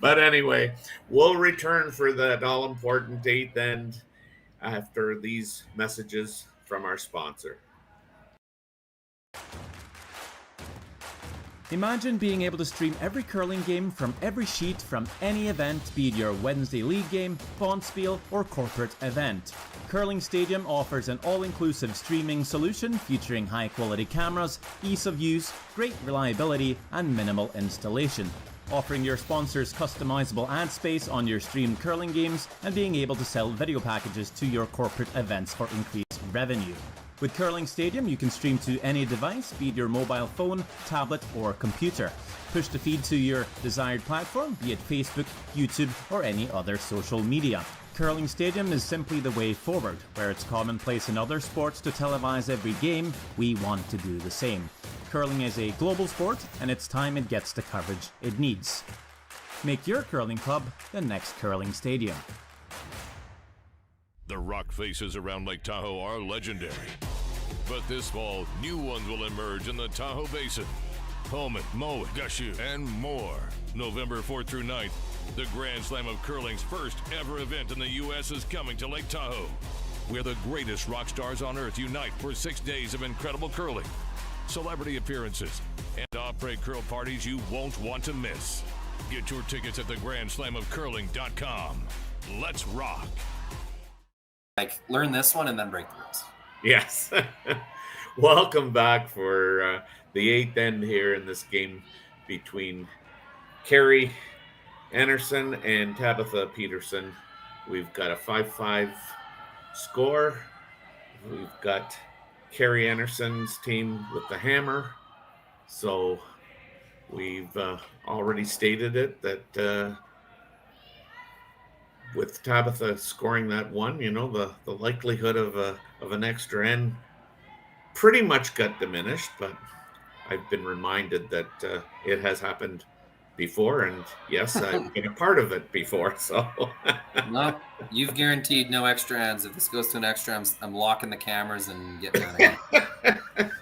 But anyway, we'll return for that all-important 8th end after these messages from our sponsor. Imagine being able to stream every curling game from every sheet from any event, be it your Wednesday league game, bonspiel, or corporate event. Curling Stadium offers an all-inclusive streaming solution featuring high-quality cameras, ease of use, great reliability, and minimal installation. Offering your sponsors customizable ad space on your streamed curling games and being able to sell video packages to your corporate events for increased revenue. With Curling Stadium, you can stream to any device, be it your mobile phone, tablet, or computer. Push the feed to your desired platform, be it Facebook, YouTube, or any other social media. Curling Stadium is simply the way forward. Where it's commonplace in other sports to televise every game, we want to do the same. Curling is a global sport, and it's time it gets the coverage it needs. Make your curling club the next Curling Stadium. The rock faces around Lake Tahoe are legendary. But this fall, new ones will emerge in the Tahoe Basin. Pullman, Mowat, Gushu, and more. November 4th through 9th, the Grand Slam of Curling's first ever event in the U.S. is coming to Lake Tahoe, where the greatest rock stars on earth unite for 6 days of incredible curling, celebrity appearances, and off-break curl parties you won't want to miss. Get your tickets at thegrandslamofcurling.com. Let's rock. Like, learn this one and then break the rules. Yes. Welcome back for the 8th end here in this game between Kerri Einarson and Tabitha Peterson. We've got a 5-5 score. We've got Kerri Einarson's team with the hammer. So we've already stated it that with Tabitha scoring that one, you know, the likelihood of an extra end pretty much got diminished, but I've been reminded that it has happened before, and yes, I've been a part of it before, so. No, you've guaranteed no extra ends. If this goes to an extra, I'm locking the cameras and getting out of here.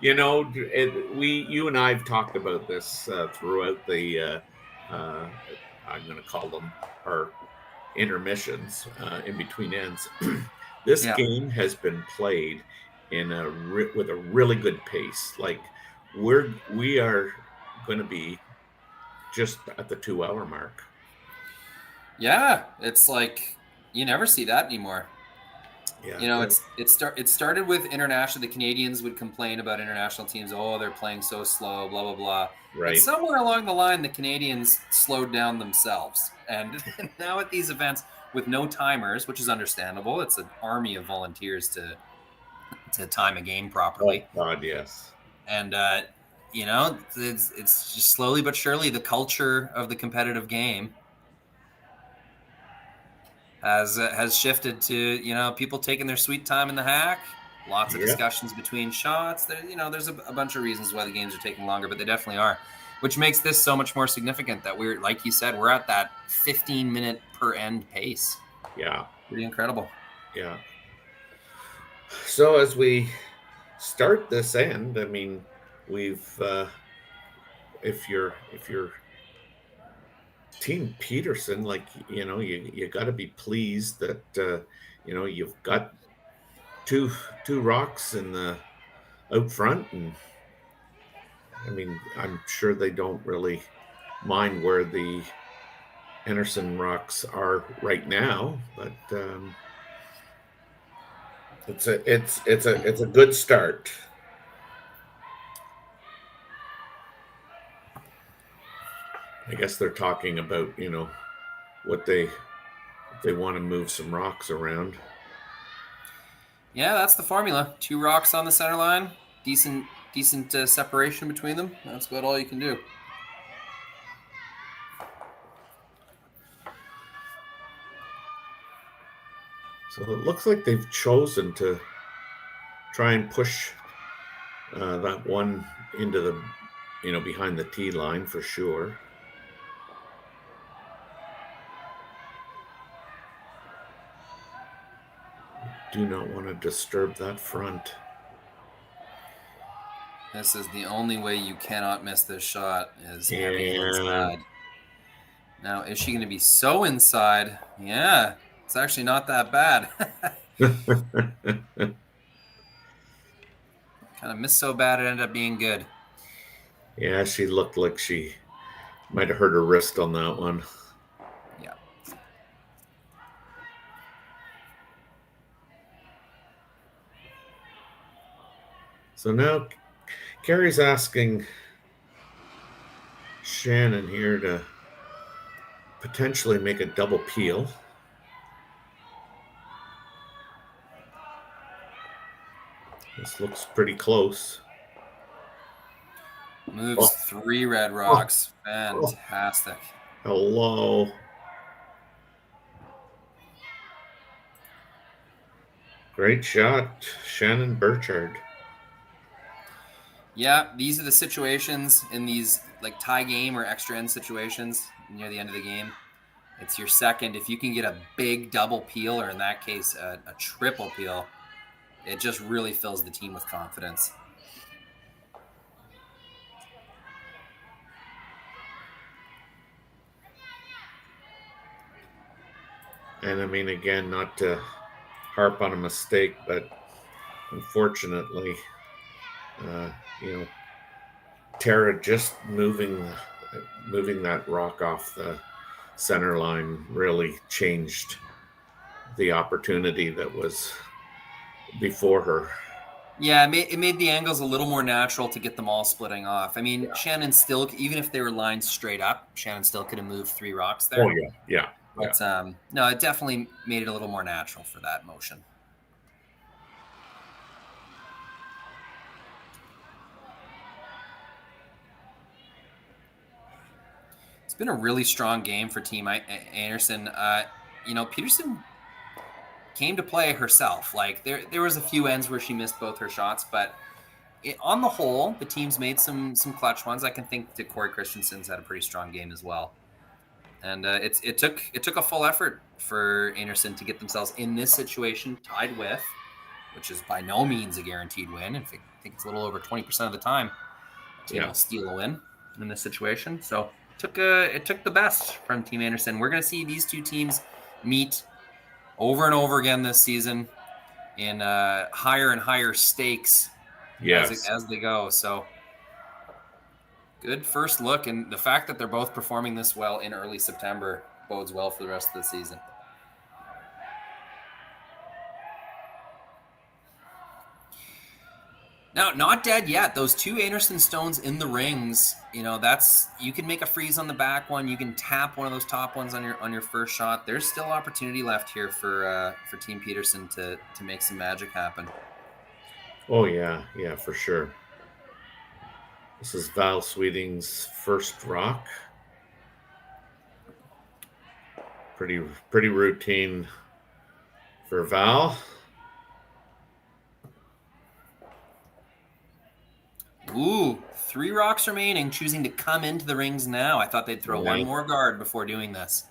You know, you and I have talked about this throughout the, I'm going to call them our intermissions in between ends. This game has been played in with a really good pace. Like we are going to be just at the 2-hour mark. Yeah, it's like you never see that anymore. Yeah, you know, it started with international. The Canadians would complain about international teams. Oh, they're playing so slow, blah blah blah. Right. But somewhere along the line, the Canadians slowed down themselves, and now at these events with no timers, which is understandable. It's an army of volunteers to time a game properly. Oh God, yes. And you know, it's just slowly but surely the culture of the competitive game has shifted to, you know, people taking their sweet time in the hack. Lots of discussions between shots. There's a bunch of reasons why the games are taking longer, but they definitely are, which makes this so much more significant that we're, like you said, we're at that 15-minute per end pace. Yeah. Pretty incredible. Yeah. So as we start this end, I mean, we've if you're Team Peterson, like, you know, you got to be pleased that you know, you've got two rocks in the out front, and I mean, I'm sure they don't really mind where the Einarson rocks are right now, but it's a good start. I guess they're talking about, what they want to move some rocks around. Yeah, that's the formula. 2 rocks on the center line, decent separation between them. That's about all you can do. So it looks like they've chosen to try and push that one into the, behind the tee line for sure. Do not want to disturb that front. This is the only way you cannot miss this shot is heavy inside. Now, is she going to be so inside? Yeah, it's actually not that bad. Kind of missed so bad it ended up being good. Yeah, she looked like she might have hurt her wrist on that one. Yeah. So now Kerri's asking Shannon here to potentially make a double peel. This looks pretty close. Moves 3 red rocks. Fantastic. Hello. Great shot, Shannon Burchard. Yeah, these are the situations in these like tie game or extra end situations near the end of the game. It's your second. If you can get a big double peel, or in that case, a triple peel, it just really fills the team with confidence. And I mean, again, not to harp on a mistake, but unfortunately, Tara just moving that rock off the center line really changed the opportunity that was before her. Yeah, it made the angles a little more natural to get them all splitting off. I mean, Shannon still, even if they were lined straight up, Shannon still could have moved 3 rocks there. Oh, yeah. But no, it definitely made it a little more natural for that motion. It's been a really strong game for Team Einarson. Peterson came to play herself. Like there was a few ends where she missed both her shots, but on the whole, the team's made some clutch ones. I can think that Corey Christensen's had a pretty strong game as well. And it took a full effort for Einarson to get themselves in this situation, tied with, which is by no means a guaranteed win. In fact, I think it's a little over 20% of the time to steal a win in this situation. So it took the best from Team Einarson. We're going to see these two teams meet over and over again this season in higher and higher stakes as they go. So good first look, and the fact that they're both performing this well in early September bodes well for the rest of the season. Now, not dead yet. Those 2 Einarson stones in the rings, you can make a freeze on the back one. You can tap one of those top ones on your first shot. There's still opportunity left here for Team Peterson to make some magic happen. Oh yeah, for sure. This is Val Sweeting's first rock. Pretty routine for Val. Ooh, 3 rocks remaining, choosing to come into the rings now. I thought they'd throw one more guard before doing this.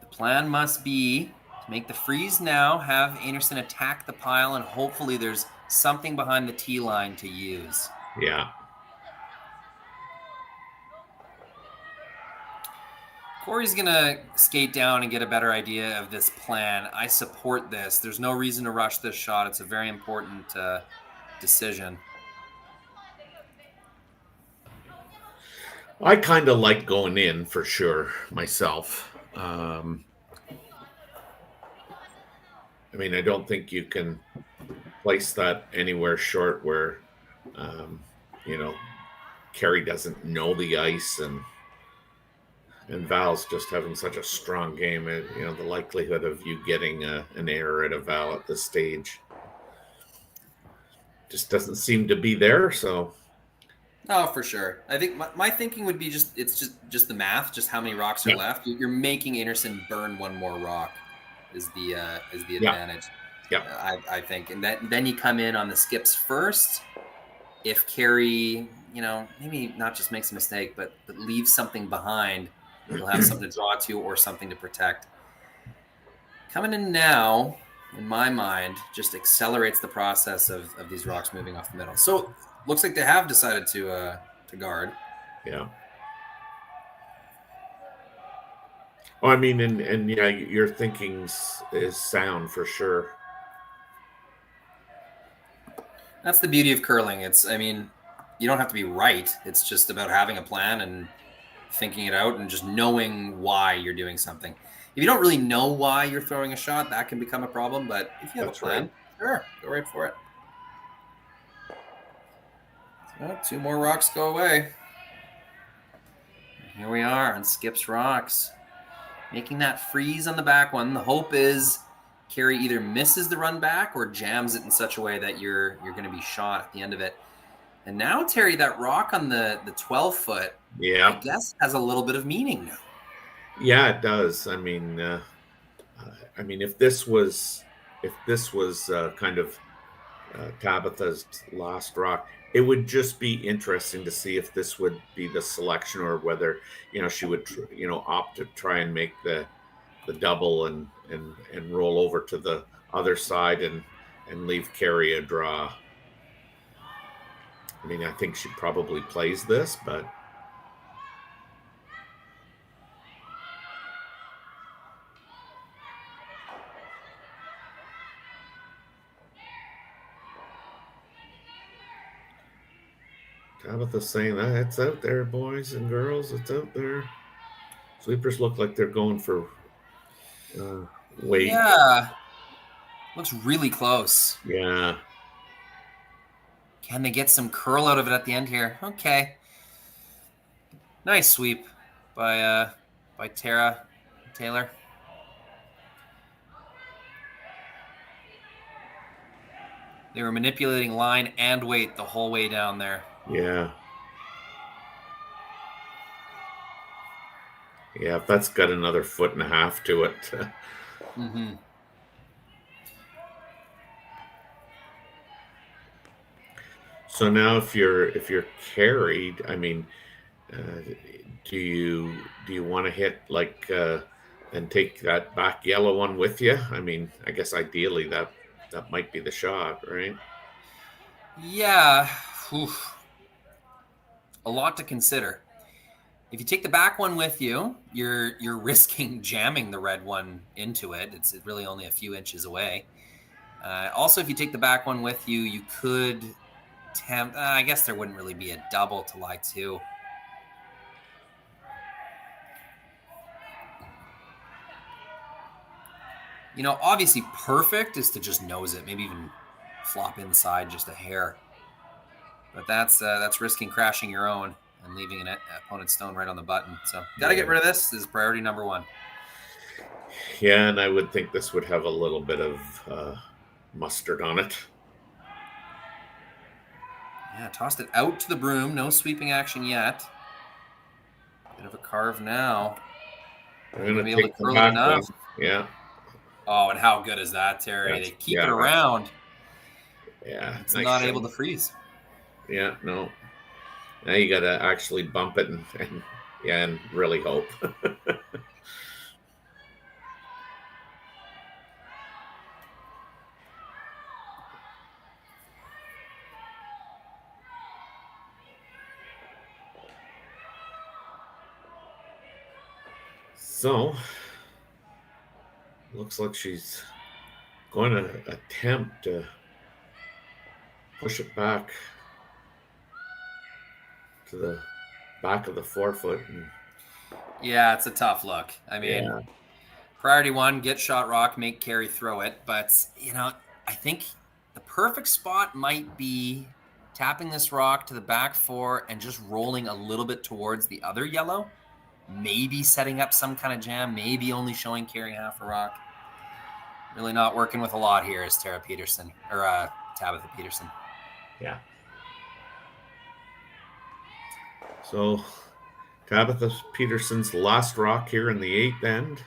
The plan must be to make the freeze now, have Einarson attack the pile, and hopefully there's something behind the tee line to use. Yeah. Corey's going to skate down and get a better idea of this plan. I support this. There's no reason to rush this shot. It's a very important decision. I kind of like going in for sure myself. I don't think you can place that anywhere short where, Kerri doesn't know the ice, and Val's just having such a strong game. The likelihood of you getting an error at a Val at this stage just doesn't seem to be there. So, oh, for sure. I think my thinking would be just the math, just how many rocks are left. You're making Einarson burn one more rock is the advantage. Yeah. I think, and then you come in on the skips first. If Kerri, maybe not just makes a mistake, but leaves something behind, you'll have something to draw to or something to protect. Coming in now, in my mind, just accelerates the process of these rocks moving off the middle. So looks like they have decided to guard. Yeah. Oh, I mean, and yeah, your thinking is sound for sure. That's the beauty of curling. You don't have to be right. It's just about having a plan and thinking it out and just knowing why you're doing something. If you don't really know why you're throwing a shot, that can become a problem. But if you have a plan, sure, go right for it. So 2 more rocks go away. And here we are on Skip's rocks. Making that freeze on the back one. The hope is Kerri either misses the run back or jams it in such a way that you're going to be shot at the end of it. And now, Terry, that rock on the 12-foot, I guess, has a little bit of meaning now. Yeah, it does. I mean, if this was kind of Tabitha's last rock, it would just be interesting to see if this would be the selection, or whether she would opt to try and make the double and roll over to the other side and leave Kerri a draw. I mean, I think she probably plays this, but Tabitha's saying that it's out there, boys and girls. It's out there. Sweepers look like they're going for weight. Yeah. Looks really close. Yeah. Can they get some curl out of it at the end here? Okay. Nice sweep by Taylor. They were manipulating line and weight the whole way down there. Yeah. Yeah, if that's got another 1.5 feet to it. Mm-hmm. So now, if you're carried, I mean, do you want to hit and take that back yellow one with you? I mean, I guess ideally that might be the shot, right? Yeah. Oof. A lot to consider. If you take the back one with you, you're risking jamming the red one into it. It's really only a few inches away. Also, if you take the back one with you, you could attempt. I guess there wouldn't really be a double to lie to. Obviously perfect is to just nose it, maybe even flop inside just a hair. But that's risking crashing your own and leaving an opponent's stone right on the button. So got to get rid of this. This is priority number 1. Yeah, and I would think this would have a little bit of mustard on it. Yeah, tossed it out to the broom. No sweeping action yet. Bit of a carve now. I'm going to be able to curl it enough. Yeah. Oh, and how good is that, Terry? They keep it around. Yeah. It's not able to freeze. Yeah, no. Now you got to actually bump it and really hope. So, looks like she's going to attempt to push it back to the back of the 4-foot. Yeah, it's a tough look. I mean, priority 1, get shot rock, make Kerri throw it. But, I think the perfect spot might be tapping this rock to the back four and just rolling a little bit towards the other yellow. Maybe setting up some kind of jam, maybe only showing Kerri half a rock. Really not working with a lot here is Tabitha Peterson. Yeah. So Tabitha Peterson's last rock here in the 8th end.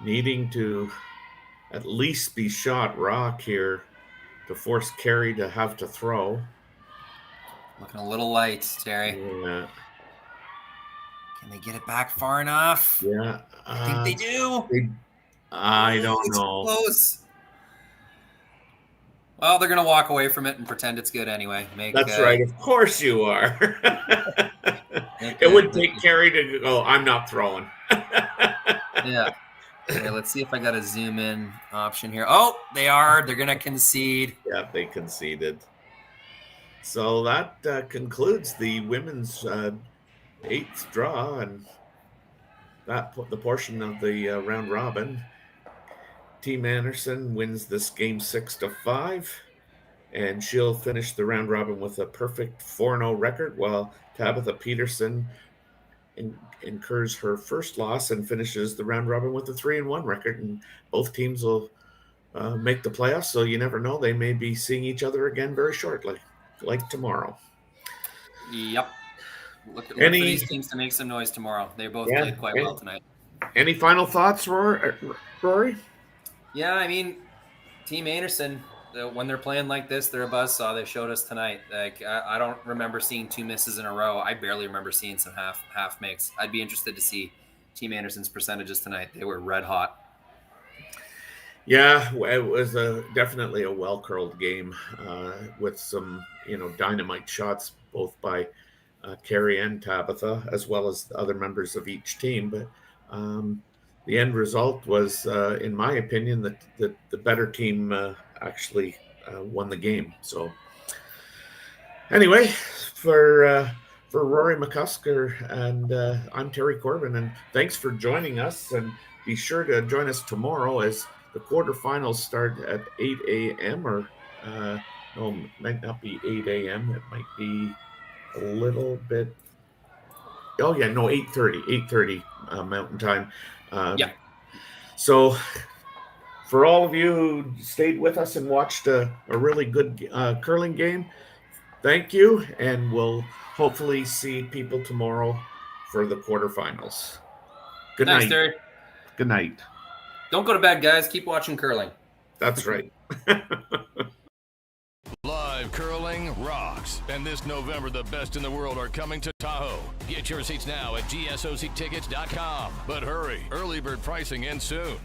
Needing to at least be shot rock here to force Kerri to have to throw. Looking a little light, Terry. Yeah. Can they get it back far enough? Yeah. I think they do. I don't It's know. Close. Well, they're going to walk away from it and pretend it's good anyway. That's right. Of course you are. It would take Kerri to go, I'm not throwing. Yeah. Okay, let's see if I got a zoom in option here. Oh, they are. They're going to concede. Yeah, they conceded. So that concludes the women's 8th draw and the portion of the round robin. Team Einarson wins this game 6-5, and she'll finish the round robin with a perfect 4-0 record, while Tabitha Peterson incurs her first loss and finishes the round robin with a 3-1 record. And both teams will make the playoffs, so you never know. They may be seeing each other again very shortly, like tomorrow. Yep. Look for these teams to make some noise tomorrow. They both played quite well tonight. Any final thoughts, Rory? Yeah, I mean, Team Einarson, when they're playing like this, they're a buzzsaw. They showed us tonight. Like I don't remember seeing 2 misses in a row. I barely remember seeing some half makes. I'd be interested to see Team Anderson's percentages tonight. They were red hot. Yeah, it was definitely a well-curled game with some, dynamite shots both by Kerri and Tabitha, as well as the other members of each team. But the end result was, in my opinion, that the better team actually won the game. So anyway, for Rory McCusker and I'm Terry Corbin, and thanks for joining us. And be sure to join us tomorrow as the quarterfinals start at 8 a.m. or no, it might not be 8 a.m. It might be a little bit. Oh yeah, no, 8:30 Mountain Time. Yeah. So for all of you who stayed with us and watched a really good curling game, thank you, and we'll hopefully see people tomorrow for the quarterfinals. Good Thanks, night. Terry. Good night. Don't go to bed, guys. Keep watching curling. That's right. Live curling rocks. And this November, the best in the world are coming to Tahoe. Get your seats now at gsoctickets.com. But hurry, early bird pricing ends soon.